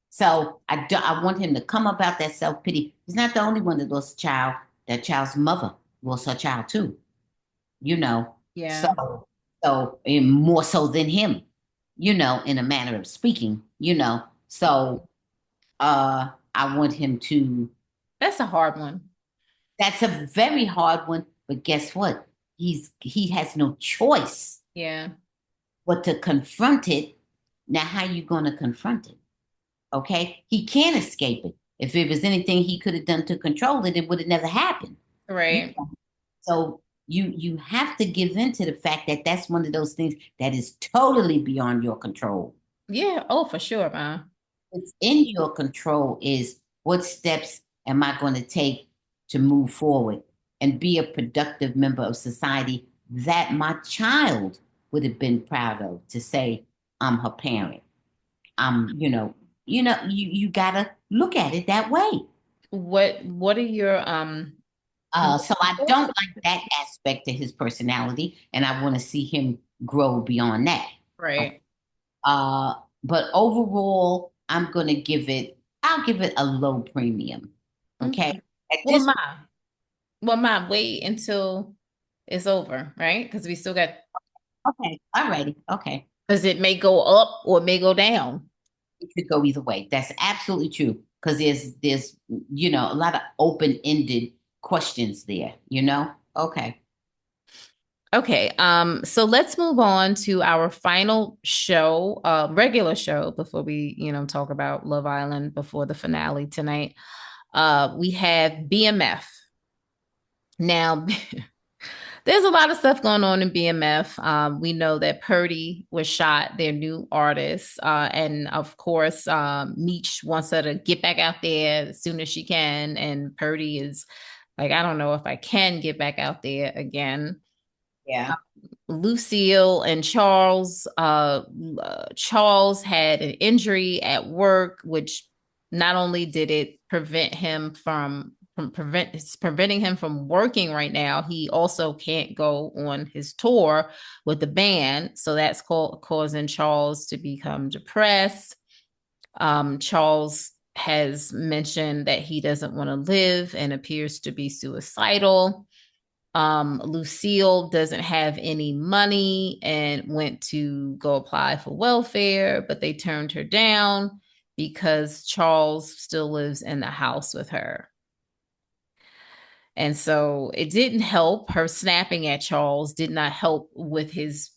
Speaker 2: So I want him to come about that self pity. He's not the only one that lost a child. That child's mother lost her child too, you know. So
Speaker 1: Yeah.
Speaker 2: and more so than him, in a manner of speaking, So I want him to.
Speaker 1: That's a hard one.
Speaker 2: That's a very hard one, but guess what? He has no choice
Speaker 1: Yeah.
Speaker 2: but to confront it. Now, how you going to confront it? Okay, he can't escape it. If it was anything he could have done to control it, it would have never happened. You
Speaker 1: Right.
Speaker 2: know? So you have to give in to the fact that that's one of those things that is totally beyond your control.
Speaker 1: Yeah. Oh, for sure, man.
Speaker 2: What's in your control is what steps am I going to take to move forward and be a productive member of society that my child would have been proud of to say, I'm her parent. You gotta look at it that way.
Speaker 1: What are your
Speaker 2: So I don't like that aspect of his personality, and I want to see him grow beyond that. Okay.
Speaker 1: right.
Speaker 2: Uh, but overall, I'll give it a low premium. Okay.
Speaker 1: Okay.
Speaker 2: At
Speaker 1: Well,
Speaker 2: this,
Speaker 1: wait until it's over, right? Because we still got
Speaker 2: okay, alrighty, okay.
Speaker 1: because it may go up or it may go down.
Speaker 2: It could go either way. That's absolutely true. Because there's a lot of open-ended questions there. Okay.
Speaker 1: Okay, so let's move on to our final show, regular show before we, talk about Love Island before the finale tonight. We have BMF. Now, there's a lot of stuff going on in BMF. We know that Purdy was shot, their new artist. And of course, Meech wants her to get back out there as soon as she can. And Purdy is like, I don't know if I can get back out there again.
Speaker 2: Yeah.
Speaker 1: Lucille and Charles. Charles had an injury at work, which not only did it prevent him from it's preventing him from working right now. He also can't go on his tour with the band, so that's causing Charles to become depressed. Charles has mentioned that he doesn't want to live and appears to be suicidal. Lucille doesn't have any money and went to go apply for welfare, but they turned her down because Charles still lives in the house with her. And so it didn't help. Her snapping at Charles did not help with his,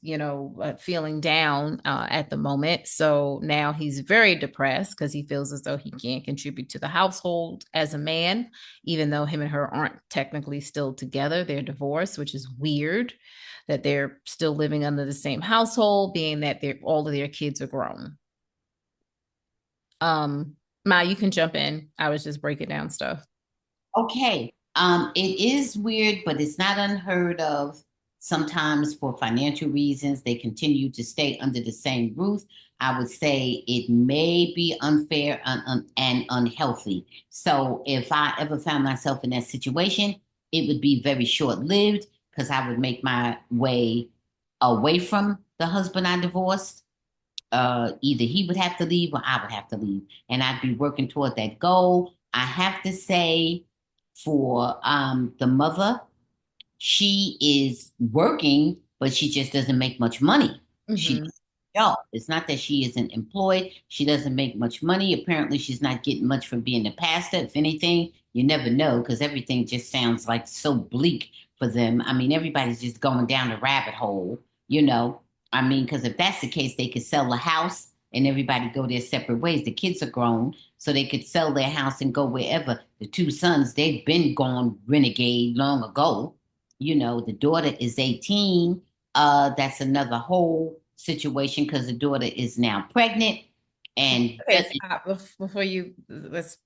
Speaker 1: feeling down at the moment. So now he's very depressed because he feels as though he can't contribute to the household as a man, even though him and her aren't technically still together. They're divorced, which is weird that they're still living under the same household, being that all of their kids are grown. Ma, you can jump in. I was just breaking down stuff.
Speaker 2: Okay. It is weird, but it's not unheard of. Sometimes for financial reasons, they continue to stay under the same roof. I would say it may be unfair and unhealthy. So if I ever found myself in that situation, it would be very short-lived because I would make my way away from the husband I divorced. Either he would have to leave or I would have to leave, and I'd be working toward that goal. I have to say, for the mother, she is working, but she just doesn't make much money. She does a job. It's not that she isn't employed. She doesn't make much money. Apparently, she's not getting much from being a pastor. If anything, you never know because everything just sounds like so bleak for them. I mean, everybody's just going down the rabbit hole, you know. I mean, because if that's the case, they could sell the house and everybody go their separate ways. The kids are grown, so they could sell their house and go wherever. The two sons, they've been gone renegade long ago. You know, the daughter is 18. That's another whole situation because the daughter is now pregnant. And
Speaker 1: Okay, before let's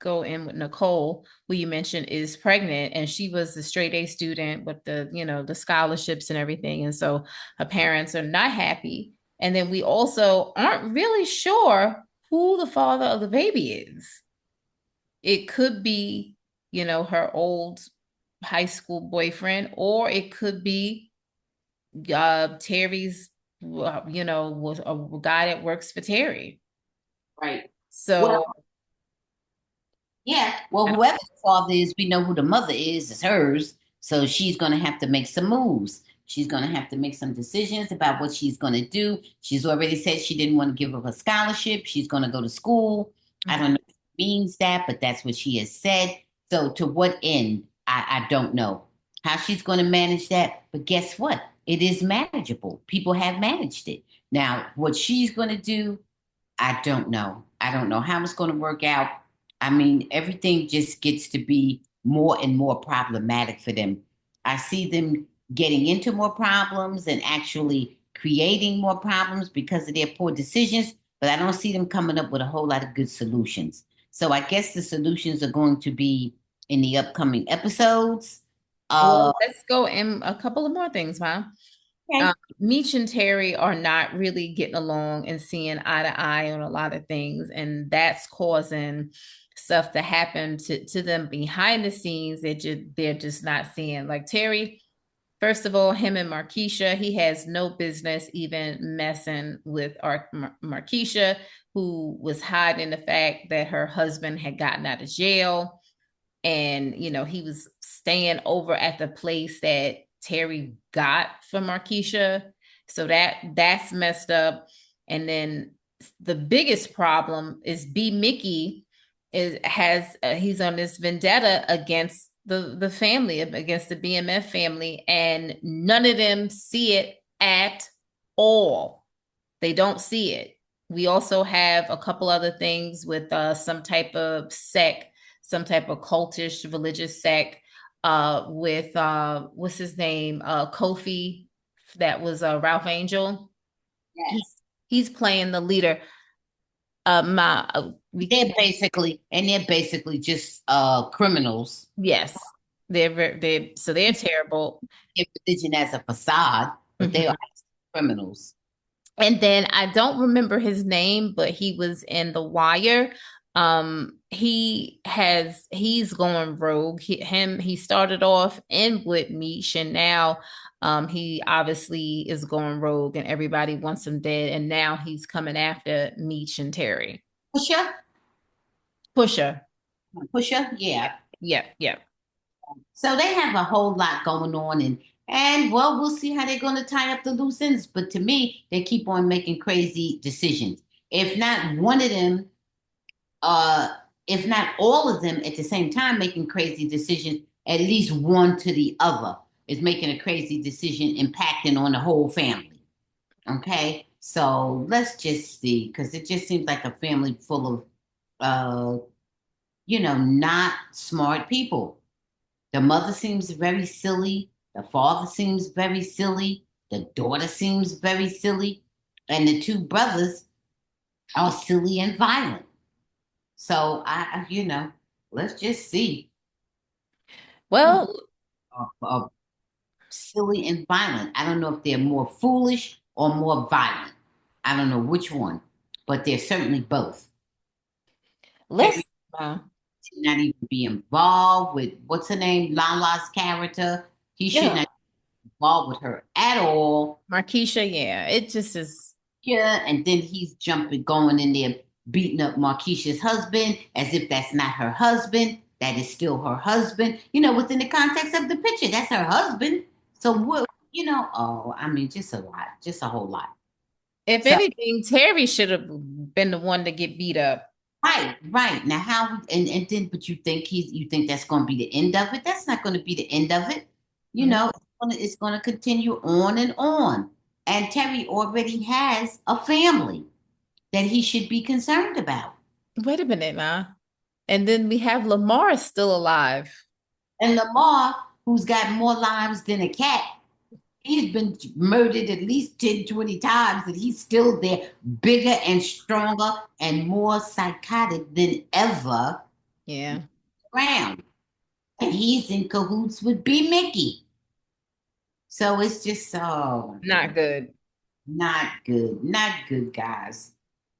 Speaker 1: go in with Nicole, who you mentioned is pregnant, and she was a straight A student with the scholarships and everything, and so her parents are not happy. And then we also aren't really sure who the father of the baby is. It could be, her old high school boyfriend, or it could be Terry's, was a guy that works for Terry.
Speaker 2: right. Well,
Speaker 1: So
Speaker 2: yeah. Well, whoever the father is, we know who the mother is. It's hers. So she's going to have to make some moves. She's going to have to make some decisions about what she's going to do. She's already said she didn't want to give up a scholarship. She's going to go to school. I don't know if it means that, but that's what she has said. So to what end? I don't know how she's going to manage that. But guess what? It is manageable. People have managed it. Now, what she's going to do, I don't know. I don't know how it's going to work out. I mean, everything just gets to be more and more problematic for them. I see them getting into more problems and actually creating more problems because of their poor decisions, but I don't see them coming up with a whole lot of good solutions. So I guess the solutions are going to be in the upcoming episodes.
Speaker 1: well, let's go in a couple of more things, Mom.
Speaker 2: Okay.
Speaker 1: Meech and Terry are not really getting along and seeing eye to eye on a lot of things, and that's causing stuff to happen to them behind the scenes. They're just not seeing. Like Terry, first of all, him and Marquisha, he has no business even messing with Marquisha, who was hiding the fact that her husband had gotten out of jail. And, he was staying over at the place that Terry got for Marquisha. So that's messed up. And then the biggest problem is B Mickey he's on this vendetta against the family, against the BMF family, and none of them see it at all. They don't see it. We also have a couple other things with some type of sect, some type of cultish religious sect with what's his name, Kofi, that was Ralph Angel.
Speaker 2: Yes.
Speaker 1: He's playing the leader.
Speaker 2: They're basically just criminals.
Speaker 1: Yes, they're terrible.
Speaker 2: Religion as a facade, but they are criminals.
Speaker 1: And then I don't remember his name, but he was in The Wire. he's going rogue. He started off in with Meech, and now he obviously is going rogue, and everybody wants him dead. And now he's coming after Meech and Terry.
Speaker 2: Pusha,
Speaker 1: Pusher.
Speaker 2: Pusha, yeah.
Speaker 1: Yeah, yeah.
Speaker 2: So they have a whole lot going on, and well, we'll see how they're going to tie up the loose ends. But to me, they keep on making crazy decisions. If not one of them, uh, if not all of them at the same time making crazy decisions, at least one to the other is making a crazy decision impacting on the whole family. Okay, so let's just see, because it just seems like a family full of, not smart people. The mother seems very silly. The father seems very silly. The daughter seems very silly. And the two brothers are silly and violent. So let's just see.
Speaker 1: Well,
Speaker 2: Silly and violent. I don't know if they're more foolish or more violent. I don't know which one, but they're certainly both.
Speaker 1: let's.
Speaker 2: Terry should not even be involved with what's her name, Lala's character. He should
Speaker 1: Yeah,
Speaker 2: not be involved with her at all.
Speaker 1: Markeisha. Yeah, it just is.
Speaker 2: Yeah, and then he's jumping, going in there, beating up Marquisha's husband as if that's not her husband. That is still her husband. Within the context of the picture, that's her husband. So what? Oh, I mean, just a lot, just a whole lot.
Speaker 1: If
Speaker 2: So
Speaker 1: anything, Terry should have been the one to get beat up.
Speaker 2: right, right. Now how and then but you think that's gonna be the end of it? That's not gonna be the end of it. It's gonna continue on and on. And Terry already has a family that he should be concerned about.
Speaker 1: Wait a minute now. And then we have Lamar still alive.
Speaker 2: And Lamar, who's got more lives than a cat, he's been murdered at least 10, 20 times, and he's still there, bigger and stronger and more psychotic than ever
Speaker 1: Yeah.
Speaker 2: around. And he's in cahoots with B. Mickey. So it's just so
Speaker 1: Not good.
Speaker 2: not good. Not good, guys.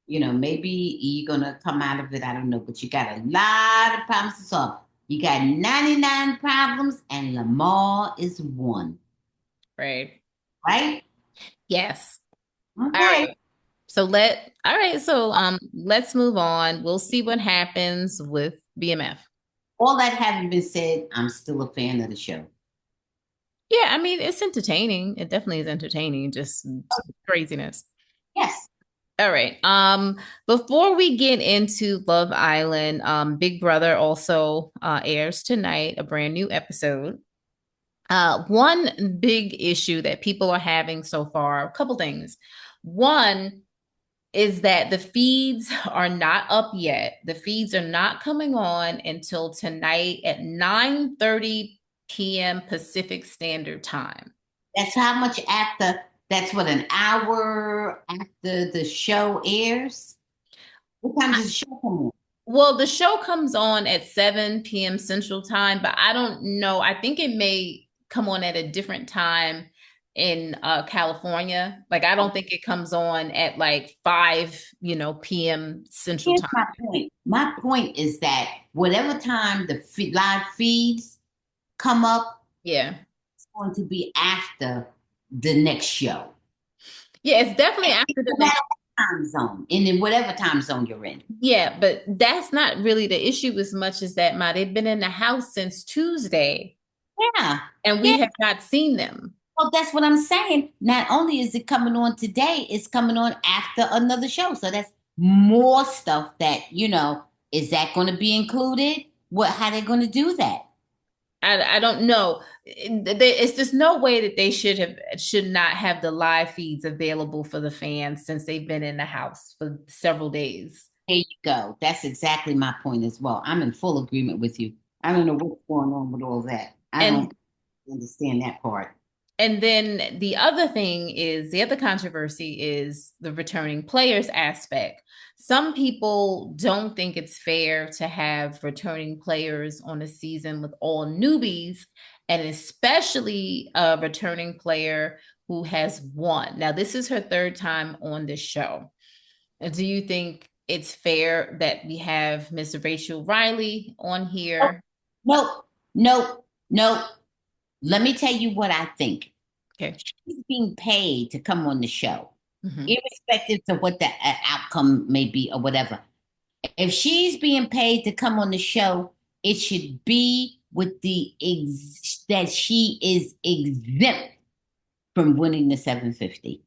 Speaker 2: Maybe you're gonna come out of it. I don't know, but you got a lot of problems to solve. You got 99 problems, and Lamar is one.
Speaker 1: Right.
Speaker 2: Right?
Speaker 1: Yes. All
Speaker 2: Okay.
Speaker 1: right. So let's move on. We'll see what happens with BMF.
Speaker 2: All that having been said, I'm still a fan of the show.
Speaker 1: Yeah, I mean it's entertaining. It definitely is entertaining, just craziness.
Speaker 2: Yes.
Speaker 1: All right. Before we get into Love Island, Big Brother also airs tonight, a brand new episode. One big issue that people are having so far, a couple things. One is that the feeds are not up yet. The feeds are not coming on until tonight at 9:30 p.m. Pacific Standard Time.
Speaker 2: That's how much after, that's what, an hour after the show airs? What time does the show come on?
Speaker 1: Well, the show comes on at 7 p.m. Central Time, but I don't know. I think it may come on at a different time in California. Like I don't think it comes on at like 5, p.m. Central
Speaker 2: Here's
Speaker 1: Time.
Speaker 2: my point. My point is that whatever time the live feeds come up,
Speaker 1: Yeah.
Speaker 2: it's going to be after the next show.
Speaker 1: Yeah, it's definitely after the
Speaker 2: No
Speaker 1: next.
Speaker 2: matter what time zone, and in whatever time zone you're in.
Speaker 1: Yeah, but that's not really the issue as much as that they've been in the house since Tuesday
Speaker 2: Yeah.
Speaker 1: and
Speaker 2: Yeah.
Speaker 1: we have not seen them.
Speaker 2: Well, that's what I'm saying. Not only is it coming on today, it's coming on after another show. So that's more stuff that, is that going to be included? How they going to do that?
Speaker 1: I don't know. It's just no way that they should not have the live feeds available for the fans since they've been in the house for several days.
Speaker 2: There you go. That's exactly my point as well. I'm in full agreement with you. I don't know what's going on with all that. I
Speaker 1: And
Speaker 2: don't understand that part.
Speaker 1: And then the other controversy is the returning players aspect. Some people don't think it's fair to have returning players on a season with all newbies, and especially a returning player who has won. Now, this is her third time on this show. Do you think it's fair that we have Miss Rachel Riley on here.
Speaker 2: No, no, no. Let me tell you what I think.
Speaker 1: Okay.
Speaker 2: She's being paid to come on the show,
Speaker 1: Mm-hmm.
Speaker 2: irrespective of what the outcome may be or whatever. If she's being paid to come on the show, it should be with that she is exempt from winning the 750.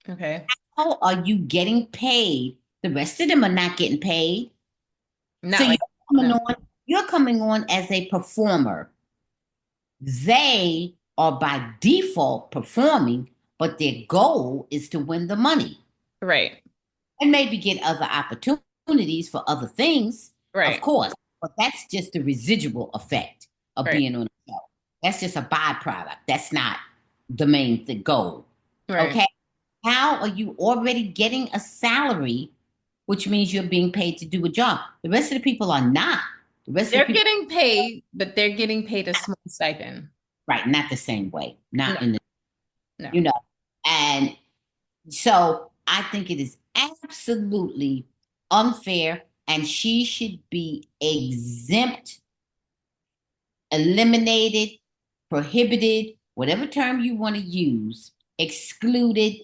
Speaker 1: Okay.
Speaker 2: How are you getting paid? The rest of them are not getting paid. So
Speaker 1: Not like no.
Speaker 2: you're coming on as a performer. They are by default performing, but their goal is to win the money
Speaker 1: Right.
Speaker 2: and maybe get other opportunities for other things, of
Speaker 1: Right.
Speaker 2: course. But that's just the residual effect of
Speaker 1: Right.
Speaker 2: being on the show. That's just a byproduct. That's not the main goal.
Speaker 1: Right.
Speaker 2: Okay. How are you already getting a salary, which means you're being paid to do a job? The rest of the people are not. The rest of
Speaker 1: They're
Speaker 2: the people,
Speaker 1: getting paid, but they're getting paid a small stipend.
Speaker 2: right? Not the same way. Not
Speaker 1: No,
Speaker 2: in the,
Speaker 1: no.
Speaker 2: you know. And so I think it is absolutely unfair, and she should be exempt, eliminated, prohibited, whatever term you want to use, excluded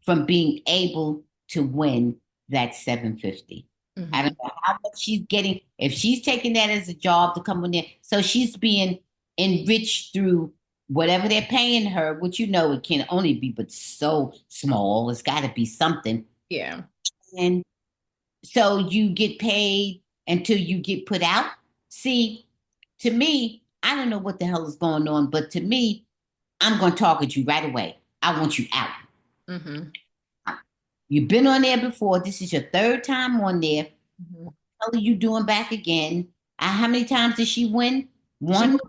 Speaker 2: from being able to win that 750.
Speaker 1: Mm-hmm.
Speaker 2: I don't know how much she's getting. If she's taking that as a job to come in there, so she's being enriched through whatever they're paying her, which it can only be but so small. It's got to be something.
Speaker 1: Yeah.
Speaker 2: And so you get paid until you get put out. See, to me, I don't know what the hell is going on, but to me, I'm going to target you right away. I want you out.
Speaker 1: Mm-hmm.
Speaker 2: You've been on there before. This is your third time on there.
Speaker 1: Mm-hmm.
Speaker 2: What are you doing back again? How many times did she win?
Speaker 1: She,
Speaker 2: One?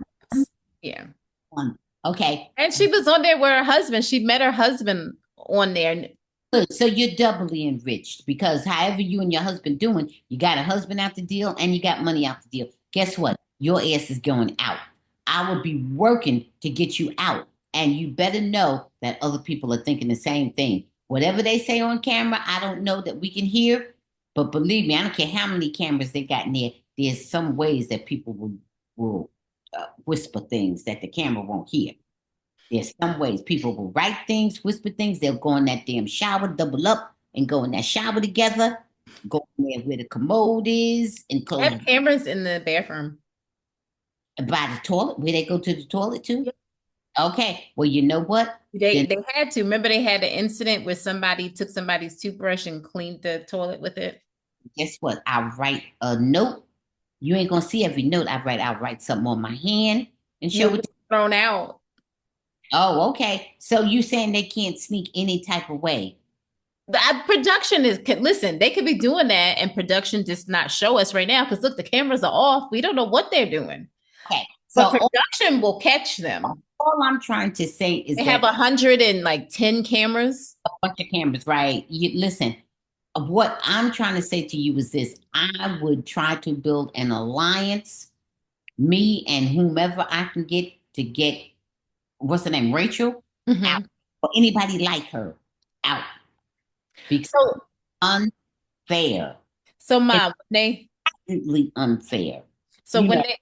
Speaker 1: yeah.
Speaker 2: One. Okay.
Speaker 1: And she was on there with her husband. She met her husband on there.
Speaker 2: Good. So you're doubly enriched because however you and your husband doing, you got a husband out the deal and you got money out the deal. Guess what? Your ass is going out. I will be working to get you out. And you better know that other people are thinking the same thing. Whatever they say on camera, I don't know that we can hear. But believe me, I don't care how many cameras they got in there. There's some ways that people will whisper things that the camera won't hear. There's some ways people will write things, whisper things. They'll go in that damn shower, double up, and go in that shower together. Go in there where the commode is, and
Speaker 1: They
Speaker 2: close
Speaker 1: have cameras in the bathroom.
Speaker 2: by the toilet, where they go to the toilet too. Okay, well, you know what?
Speaker 1: They
Speaker 2: Then
Speaker 1: they had to. Remember they had an incident where somebody took somebody's toothbrush and cleaned the toilet with it.
Speaker 2: guess what? I'll write a note. You ain't gonna see every note I write. I'll write something on my hand and show
Speaker 1: You
Speaker 2: it.
Speaker 1: thrown out.
Speaker 2: Oh, okay. So you saying they can't sneak any type of way?
Speaker 1: The production is listen. They could be doing that, and production does not show us right now because look, the cameras are off. We don't know what they're doing,
Speaker 2: Okay. So
Speaker 1: but production will catch them.
Speaker 2: all I'm trying to say is
Speaker 1: They have
Speaker 2: that
Speaker 1: 110 cameras.
Speaker 2: a bunch of cameras, right? You listen. What I'm trying to say to you is this: I would try to build an alliance, me and whomever I can get to get what's her name, Rachel, out,
Speaker 1: Mm-hmm.
Speaker 2: or anybody like her out, because
Speaker 1: So,
Speaker 2: unfair.
Speaker 1: so
Speaker 2: It's
Speaker 1: mom,
Speaker 2: completely unfair.
Speaker 1: so
Speaker 2: You
Speaker 1: when
Speaker 2: know,
Speaker 1: they,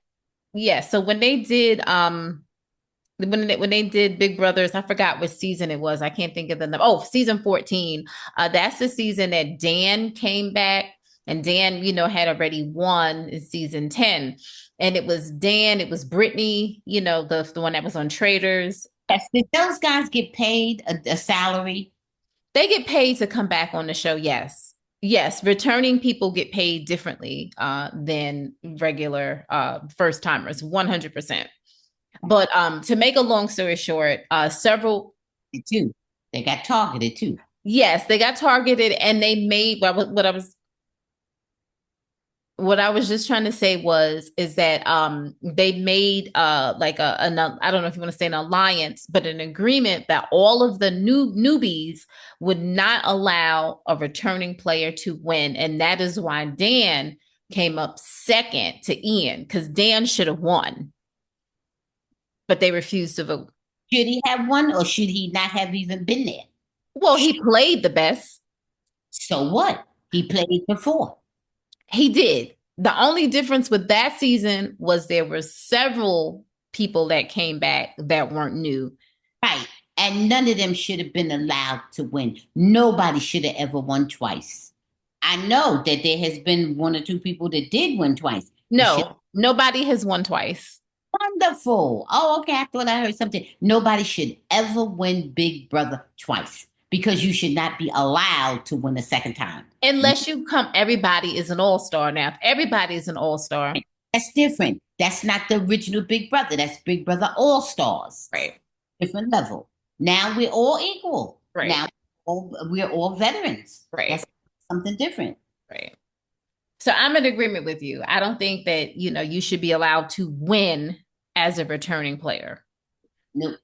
Speaker 1: yeah, so when they did, when they did Big Brothers, I forgot what season it was. I can't think of the number. Oh, season 14. That's the season that Dan came back, and Dan, had already won in season 10. And it was Dan, it was Brittany, the one that was on Traders.
Speaker 2: did those guys get paid a salary?
Speaker 1: They get paid to come back on the show, yes. Yes, returning people get paid differently than regular first timers, 100%. But to make a long story short, several
Speaker 2: Too. They got targeted too.
Speaker 1: yes, they got targeted, and they made what I was just trying to say is that they made like I don't know if you want to say an alliance, but an agreement that all of the newbies would not allow a returning player to win, and that is why Dan came up second to Ian because Dan should have won, but they refused to vote.
Speaker 2: Should he have one or should he not have even been there?
Speaker 1: Well, he played the best.
Speaker 2: So what? He played before.
Speaker 1: He did. The only difference with that season was there were several people that came back that weren't new.
Speaker 2: Right. And none of them should have been allowed to win. Nobody should have ever won twice. I know that there has been one or two people that did win twice.
Speaker 1: No, nobody has won twice.
Speaker 2: Wonderful. Oh, okay. I thought I heard something. Nobody should ever win Big Brother twice because you should not be allowed to win a second time.
Speaker 1: Unless you come, everybody is an all-star now. Everybody is an all-star.
Speaker 2: That's different. That's not the original Big Brother. That's Big Brother All Stars.
Speaker 1: Right.
Speaker 2: Different level. Now we're all equal.
Speaker 1: Right.
Speaker 2: Now we're all veterans.
Speaker 1: Right.
Speaker 2: That's something different.
Speaker 1: Right. So I'm in agreement with you. I don't think that, you should be allowed to win as a returning player.
Speaker 2: No.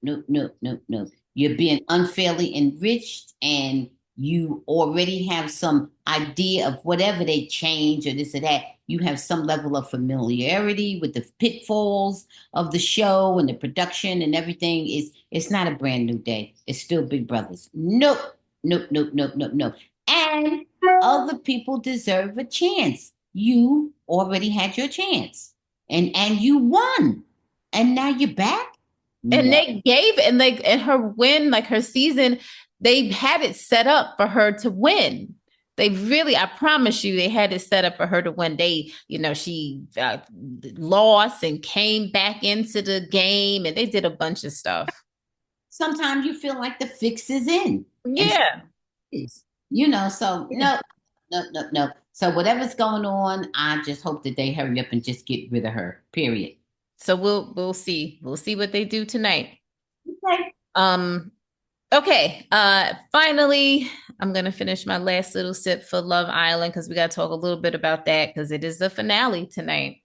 Speaker 2: You're being unfairly enriched and you already have some idea of whatever they change or this or that. You have some level of familiarity with the pitfalls of the show and the production and everything. It's not a brand new day. It's still Big Brothers. Nope. And other people deserve a chance. You already had your chance. And you won. And now you're back.
Speaker 1: And they gave and her win, like her season, they had it set up for her to win. They really, I promise you, they had it set up for her to win. She lost and came back into the game, and they did a bunch of stuff.
Speaker 2: Sometimes you feel like the fix is in.
Speaker 1: Yeah.
Speaker 2: So no. So whatever's going on, I just hope that they hurry up and just get rid of her, period.
Speaker 1: So we'll see. We'll see what they do tonight.
Speaker 2: Okay.
Speaker 1: Okay. Finally, I'm gonna finish my last little sip for Love Island because we gotta talk a little bit about that because it is the finale tonight.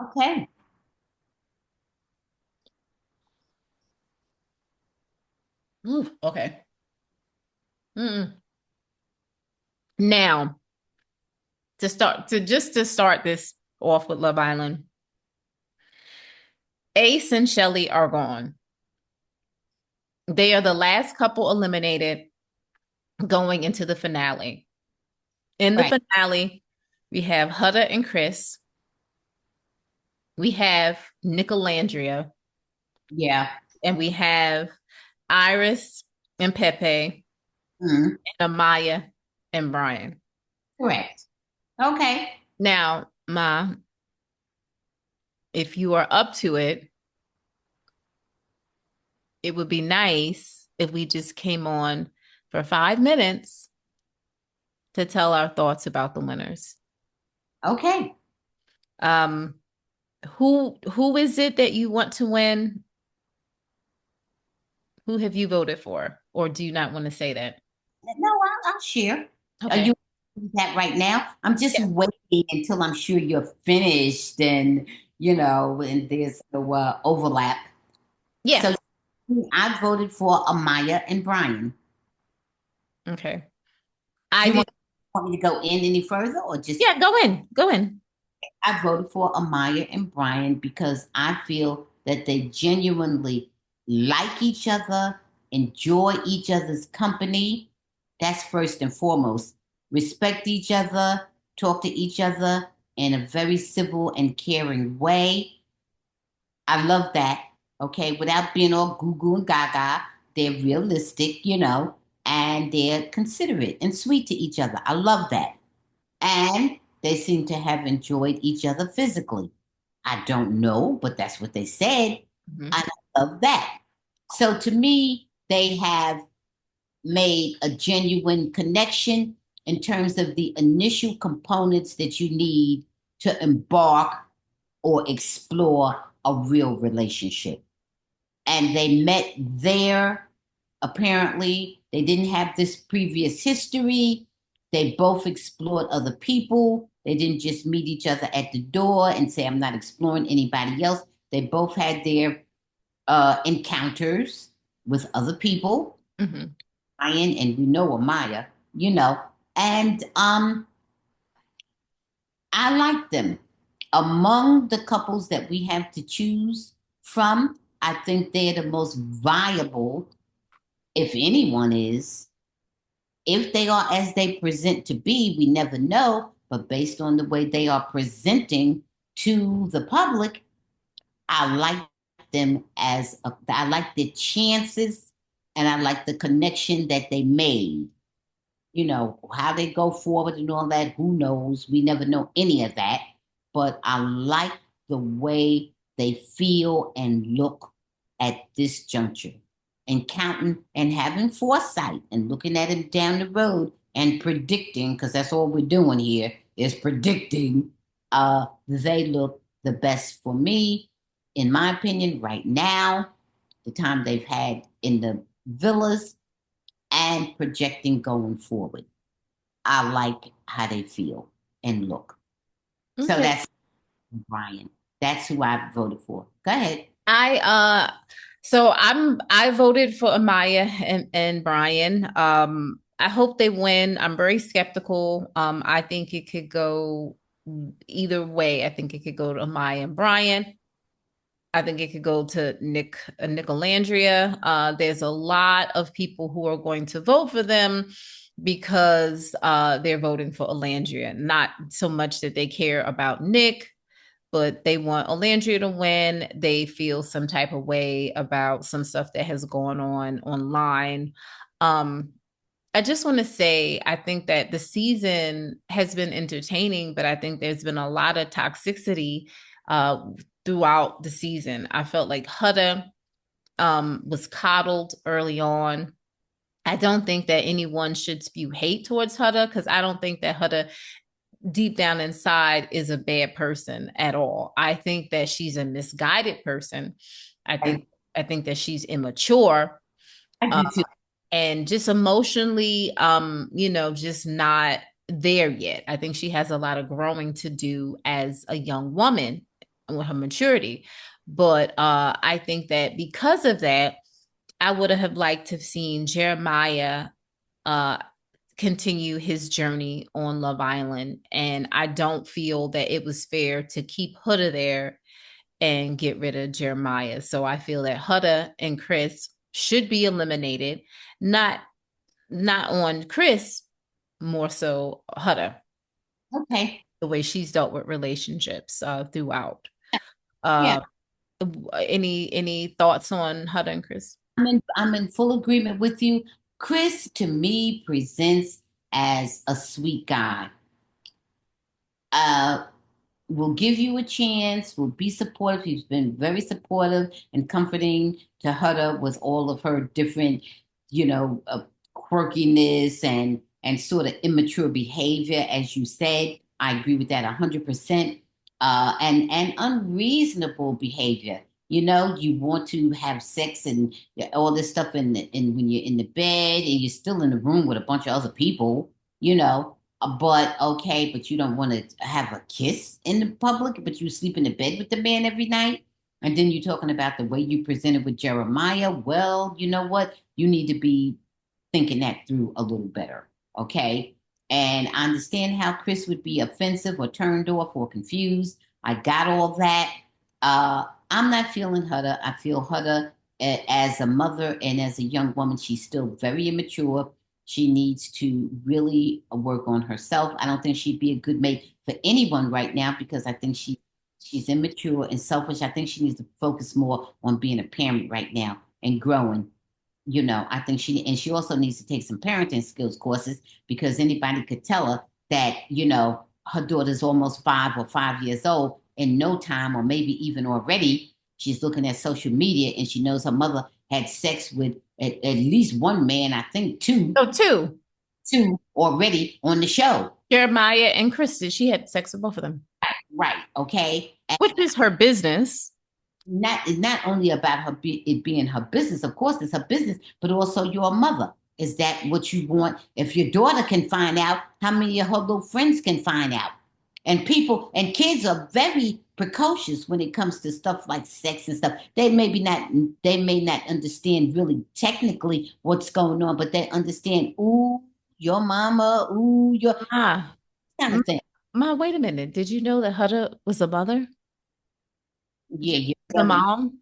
Speaker 2: Okay.
Speaker 1: Ooh, okay. Now, to start this off with Love Island, Ace and Shelly are gone. They are the last couple eliminated going into the finale. In the finale, we have Huda and Chris. We have Nicolandria.
Speaker 2: Yeah.
Speaker 1: And we have Iris and Pepe and Amaya and Bryan.
Speaker 2: Correct. Okay.
Speaker 1: Now, Ma, if you are up to it, it would be nice if we just came on for 5 minutes to tell our thoughts about the winners.
Speaker 2: Okay.
Speaker 1: Who is it that you want to win? Who have you voted for? Or do you not want to say that?
Speaker 2: No, I'll share.
Speaker 1: Okay.
Speaker 2: Are you doing that right now? I'm just waiting until I'm sure you're finished and, and there's no overlap.
Speaker 1: Yeah.
Speaker 2: So I voted for Amaya and Bryan.
Speaker 1: Okay.
Speaker 2: Want me to go in any further or just...
Speaker 1: Yeah, go in.
Speaker 2: I voted for Amaya and Bryan because I feel that they genuinely like each other, enjoy each other's company. That's first and foremost. Respect each other, talk to each other in a very civil and caring way. I love that. Okay, without being all goo-goo and gaga, they're realistic, and they're considerate and sweet to each other. I love that. And they seem to have enjoyed each other physically. I don't know, but that's what they said. Mm-hmm. I love that. So to me, they have made a genuine connection in terms of the initial components that you need to embark or explore a real relationship. And they met there. Apparently, they didn't have this previous history. They both explored other people. They didn't just meet each other at the door and say, I'm not exploring anybody else. They both had their encounters with other people. Mm-hmm. Ryan and we know Amaya, and I like them. Among the couples that we have to choose from, I think they're the most viable, if anyone is, If they are as they present to be, we never know. But based on the way they are presenting to the public, I like them I like the chances and I like the connection that they made. You know, how they go forward and all that, who knows? We never know any of that. But I like the way they feel and look at this juncture and counting and having foresight and looking at it down the road and predicting, because that's all we're doing here is predicting. They look the best for me, in my opinion, right now, the time they've had in the villas and projecting going forward. I like how they feel and look. So
Speaker 1: Okay.
Speaker 2: that's Bryan. That's who I voted for. Go ahead.
Speaker 1: I voted for Amaya and Bryan. I hope they win. I'm very skeptical. I think it could go either way. I think it could go to Amaya and Bryan. I think it could go to Nicolandria. There's a lot of people who are going to vote for them because they're voting for Alandria. Not so much that they care about Nick, but they want Alandria to win. They feel some type of way about some stuff that has gone on online. Um, I just want to say, I think that the season has been entertaining, but I think there's been a lot of toxicity uh, throughout the season. I felt like Huda was coddled early on. I don't think that anyone should spew hate towards Huda because I don't think that Huda deep down inside is a bad person at all. I think that she's a misguided person. I
Speaker 2: I,
Speaker 1: think I think that she's immature
Speaker 2: I
Speaker 1: uh,
Speaker 2: do too.
Speaker 1: and just emotionally just not there yet. I think she has a lot of growing to do as a young woman with her maturity. But I think that because of that, I would have liked to have seen Jeremiah uh, continue his journey on Love Island. And I don't feel that it was fair to keep Huda there and get rid of Jeremiah. So I feel that Huda and Chris should be eliminated, not not on Chris, more so Huda,
Speaker 2: Okay.
Speaker 1: the way she's dealt with relationships throughout.
Speaker 2: Yeah.
Speaker 1: Uh, any thoughts on Huda and Chris?
Speaker 2: I'm in full agreement with you. Chris to me presents as a sweet guy. Uh will give you a chance, will be supportive. He's been very supportive and comforting to Huda with all of her different, quirkiness and sort of immature behavior, as you said. I agree with that 100%. And unreasonable behavior. You know, you want to have sex and all this stuff in when you're in the bed and you're still in the room with a bunch of other people, you know. But okay, but you don't want to have a kiss in the public, but you sleep in the bed with the man every night. And then you're talking about the way you presented with Jeremiah. Well, you know what? You need to be thinking that through a little better. Okay. And I understand how Chris would be offensive or turned off or confused. I got all that. I'm not feeling Huda. I feel Huda as a mother and as a young woman. She's still very immature. She needs to really work on herself. I don't think she'd be a good mate for anyone right now because I think she's immature and selfish. I think she needs to focus more on being a parent right now and growing. I think she also needs to take some parenting skills courses because anybody could tell her that, her daughter's almost 5 or 5 years old in no time, or maybe even already she's looking at social media and she knows her mother had sex with at least one man, I think two,
Speaker 1: So two,
Speaker 2: two already on the show.
Speaker 1: Jeremiah and Chris, she had sex with both of them,
Speaker 2: Right. Okay.
Speaker 1: which is her business.
Speaker 2: Not only about it being her business, of course it's her business, but also your mother. Is that what you want? If your daughter can find out, how many of her little friends can find out? And people and kids are very precocious when it comes to stuff like sex and stuff. They may not understand really technically what's going on, but they understand, ooh, your mama, ooh, your
Speaker 1: Ah,
Speaker 2: kind of thing.
Speaker 1: wait a minute. Did you know that Huda was a mother?
Speaker 2: Yeah,
Speaker 1: She
Speaker 2: you
Speaker 1: was a
Speaker 2: barely
Speaker 1: mom?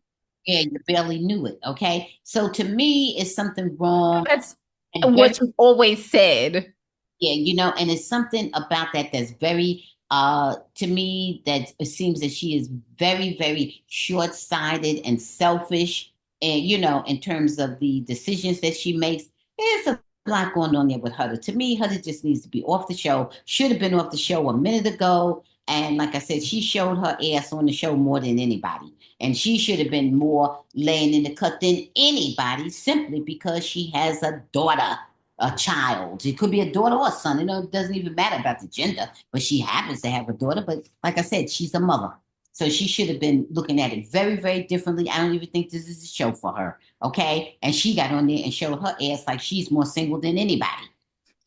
Speaker 2: yeah, you barely knew it. Okay. So to me, it's something wrong.
Speaker 1: That's
Speaker 2: and very,
Speaker 1: what you always said.
Speaker 2: yeah, and it's something about that that's very, to me, that it seems that she is very, very short-sighted and selfish, and in terms of the decisions that she makes. There's a lot going on there with Hutter. To me, Hutter just needs to be off the show. Should have been off the show a minute ago. And like I said, she showed her ass on the show more than anybody. And she should have been more laying in the cut than anybody, simply because she has a daughter, a child. It could be a daughter or a son. It doesn't even matter about the gender, but she happens to have a daughter. But like I said, she's a mother. So she should have been looking at it very, very differently. I don't even think this is a show for her. Okay. And she got on there and showed her ass like she's more single than anybody.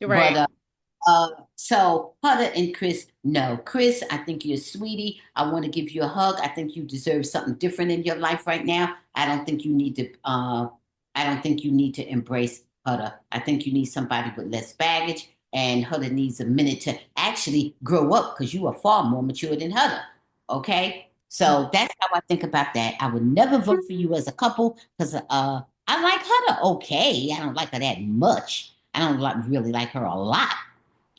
Speaker 1: You're right.
Speaker 2: But so Hutter and Chris, no. Chris, I think you're a sweetie. I want to give you a hug. I think you deserve something different in your life right now. I don't think you need to embrace Hutter. I think you need somebody with less baggage, and Hutter needs a minute to actually grow up because you are far more mature than Hutter. Okay? So that's how I think about that. I would never vote for you as a couple because I like Hutter okay. I don't like her that much. I don't really like her a lot.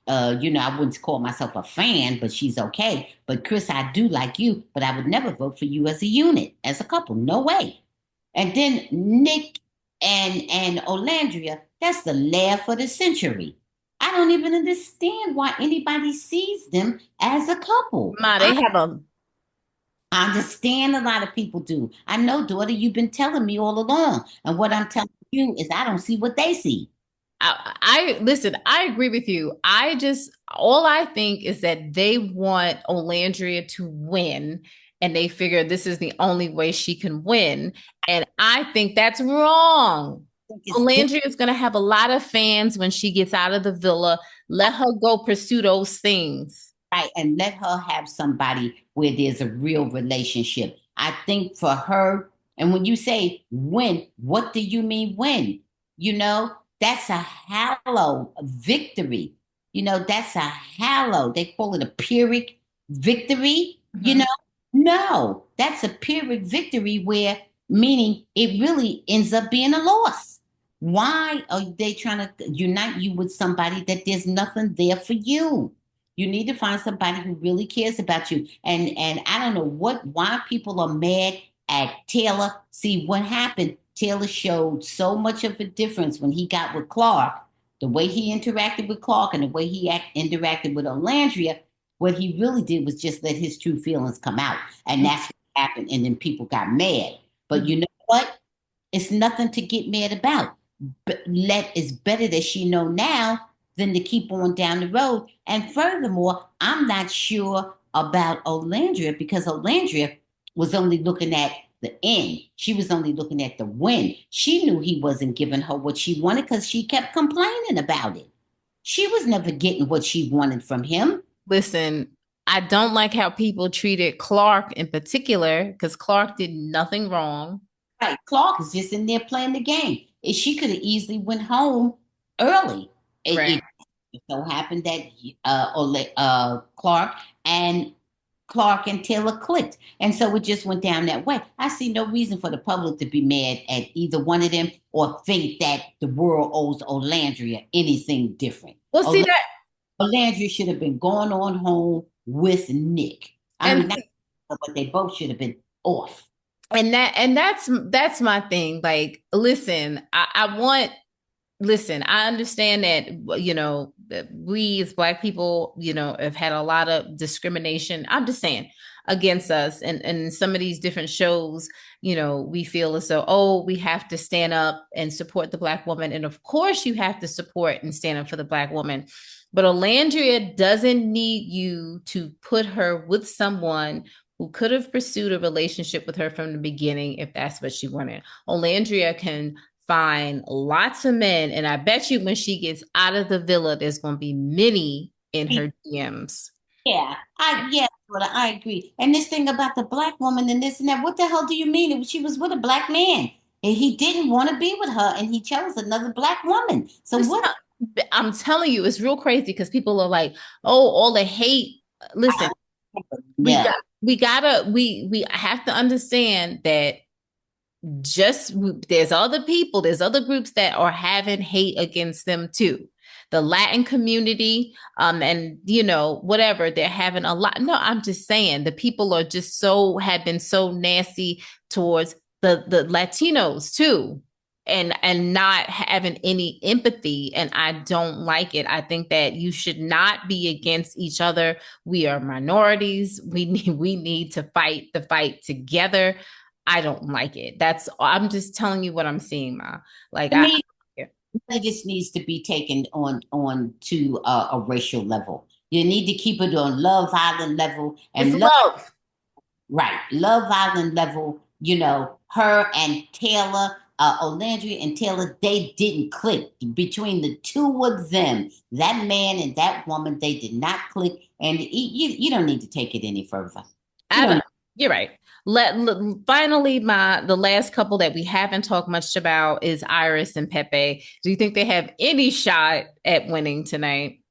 Speaker 2: I wouldn't call myself a fan, but she's okay. But Chris, I do like you, but I would never vote for you as a unit, as a couple. No way. And then Nick and Olandria, that's the laugh of the century. I don't even understand why anybody sees them as a couple.
Speaker 1: Ma, they have a
Speaker 2: I understand a lot of people do. I know, daughter, you've been telling me all along. And what I'm telling you is I don't see what they see.
Speaker 1: I listen, I agree with you. All I think is that they want Olandria to win, and they figure this is the only way she can win. And I think that's wrong. Olandria is going to have a lot of fans when she gets out of the villa. Let her go pursue those things.
Speaker 2: Right. And let her have somebody where there's a real relationship. I think for her, and when you say win, what do you mean win? That's a hallowed victory. That's a hallowed. They call it a Pyrrhic victory.
Speaker 1: Mm-hmm.
Speaker 2: No, that's a Pyrrhic victory where meaning it really ends up being a loss. Why are they trying to unite you with somebody that there's nothing there for you? You need to find somebody who really cares about you. And I don't know why people are mad at Taylor. See what happened. Taylor showed so much of a difference when he got with Clark, the way he interacted with Clark and the way he interacted with Olandria. What he really did was just let his true feelings come out. And that's what happened. And then people got mad. But you know what? It's nothing to get mad about. But it's better that she know now than to keep on down the road. And furthermore, I'm not sure about Olandria because Olandria was only looking at the end. She was only looking at the win. She knew he wasn't giving her what she wanted because she kept complaining about it. She was never getting what she wanted from him.
Speaker 1: Listen, I don't like how people treated Clark in particular because Clark did nothing wrong.
Speaker 2: Right. Clark is just in there playing the game. She could have easily went home early.
Speaker 1: Right.
Speaker 2: It so happened that Clark and Taylor clicked. And so it just went down that way. I see no reason for the public to be mad at either one of them or think that the world owes Olandria anything different.
Speaker 1: Well, see that
Speaker 2: Olandria should have been going on home with Nick. But they both should have been off.
Speaker 1: And that's my thing. Like, listen, I understand that, that we as Black people, have had a lot of discrimination. I'm just saying against us. And some of these different shows, we feel as though, we have to stand up and support the Black woman. And of course you have to support and stand up for the Black woman. But Olandria doesn't need you to put her with someone who could have pursued a relationship with her from the beginning if that's what she wanted. Olandria can find lots of men, and I bet you when she gets out of the villa, there's going to be many in her DMs.
Speaker 2: Yeah, I agree. And this thing about the Black woman and this and that, what the hell do you mean? She was with a Black man, and he didn't want to be with her, and he chose another Black woman. So what?
Speaker 1: I'm telling you, it's real crazy because people are like, all the hate. Listen, we have to understand that just there's other people, there's other groups that are having hate against them too. The Latin community, and whatever, they're having a lot. No, I'm just saying the people are just have been so nasty towards the Latinos too, and not having any empathy. And I don't like it. I think that you should not be against each other. We are minorities. We need to fight the fight together. I don't like it. I'm just telling you what I'm seeing, Ma. Like
Speaker 2: To me, it just needs to be taken on to a racial level. You need to keep it on Love Island level and
Speaker 1: it's love.
Speaker 2: Right, Love Island level. Her and Taylor, Olandria and Taylor, they didn't click between the two of them. That man and that woman, they did not click, and you don't need to take it any further.
Speaker 1: You're right. Finally, the last couple that we haven't talked much about is Iris and Pepe. Do you think they have any shot at winning tonight?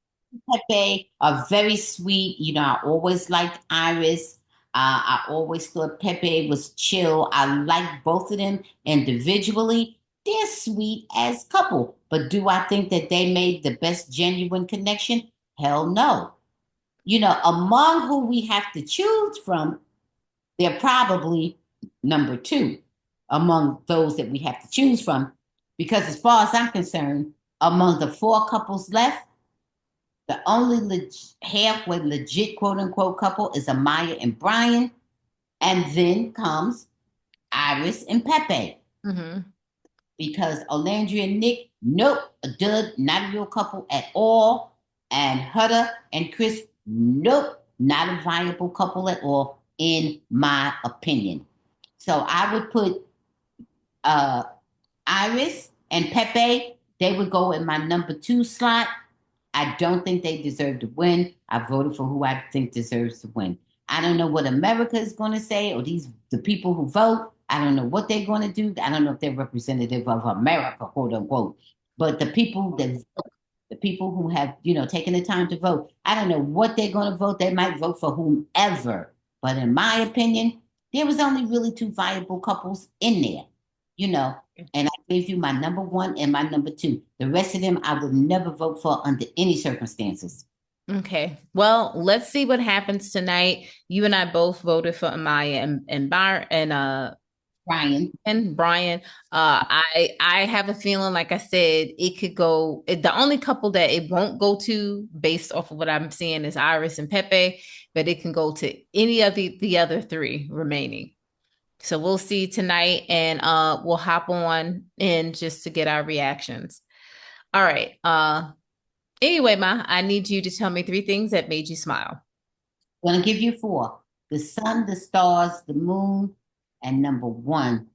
Speaker 2: Pepe are very sweet. I always liked Iris. I always thought Pepe was chill. I like both of them individually. They're sweet as couple. But do I think that they made the best genuine connection? Hell no. Among who we have to choose from, they're probably number 2 among those that we have to choose from. Because as far as I'm concerned, among the 4 couples left, the only halfway legit, quote unquote, couple is Amaya and Bryan. And then comes Iris and Pepe.
Speaker 1: Mm-hmm.
Speaker 2: Because Olandria and Nick, nope, a dud, not a real couple at all. And Huda and Chris, nope, not a viable couple at all, in my opinion. So I would put Iris and Pepe, they would go in my number 2 slot. I don't think they deserve to win. I voted for who I think deserves to win. I don't know what America is going to say, or the people who vote. I don't know what they're going to do. I don't know if they're representative of America, quote unquote. But the people that vote, the people who have, taken the time to vote, I don't know what they're going to vote. They might vote for whomever. But in my opinion, there was only really 2 viable couples in there, and I gave you my number 1 and my number 2. The rest of them, I would never vote for under any circumstances.
Speaker 1: Okay. Well, let's see what happens tonight. You and I both voted for Amaya and
Speaker 2: Bryan.
Speaker 1: And Bryan. I have a feeling, like I said, it could go. The only couple that it won't go to, based off of what I'm seeing, is Iris and Pepe, but it can go to any of the other 3 remaining. So we'll see tonight, and we'll hop on in just to get our reactions. All right. Anyway, Ma, I need you to tell me 3 things that made you smile.
Speaker 2: I'm going to give you 4. The sun, the stars, the moon, and number 1,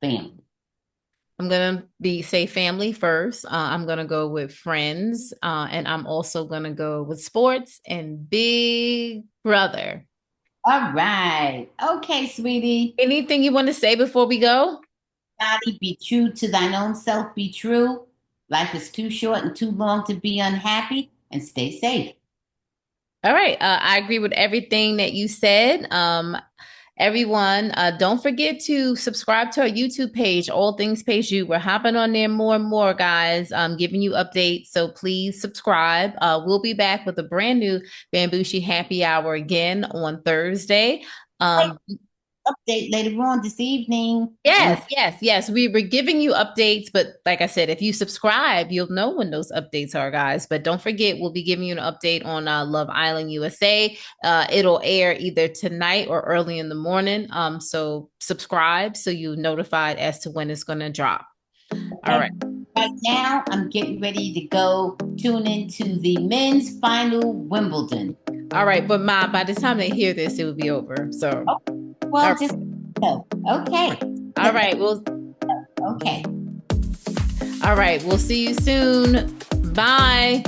Speaker 2: family.
Speaker 1: I'm going to say family first. I'm going to go with friends. And I'm also going to go with sports and Big Brother.
Speaker 2: All right. Okay, sweetie.
Speaker 1: Anything you want to say before we go?
Speaker 2: Body, be true to thine own self. Be true. Life is too short and too long to be unhappy, and stay safe.
Speaker 1: All right. I agree with everything that you said. Everyone, don't forget to subscribe to our YouTube page, All Things Page You. We're hopping on there more and more, guys, giving you updates. So please subscribe. We'll be back with a brand new Bamgboshe Happy Hour again on Thursday.
Speaker 2: Update later on this evening.
Speaker 1: Yes. We were giving you updates, but like I said, if you subscribe, you'll know when those updates are, guys. But don't forget, we'll be giving you an update on Love Island USA. It'll air either tonight or early in the morning. So subscribe so you're notified as to when it's going to drop. All right.
Speaker 2: Right now, I'm getting ready to go tune into the men's final Wimbledon.
Speaker 1: All right, but Ma, by the time they hear this, it will be over. So.
Speaker 2: Well, just okay.
Speaker 1: All right. Well.
Speaker 2: Okay.
Speaker 1: All right. We'll see you soon. Bye.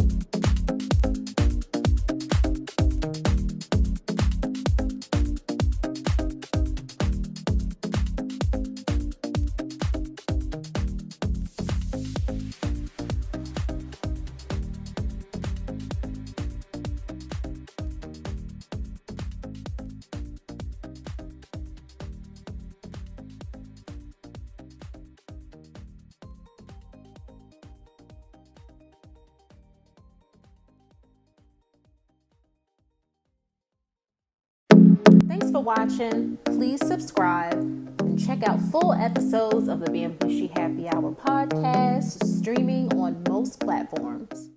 Speaker 1: Thanks for watching. Please subscribe and check out full episodes of the Bamgboshe Happy Hour podcast, streaming on most platforms.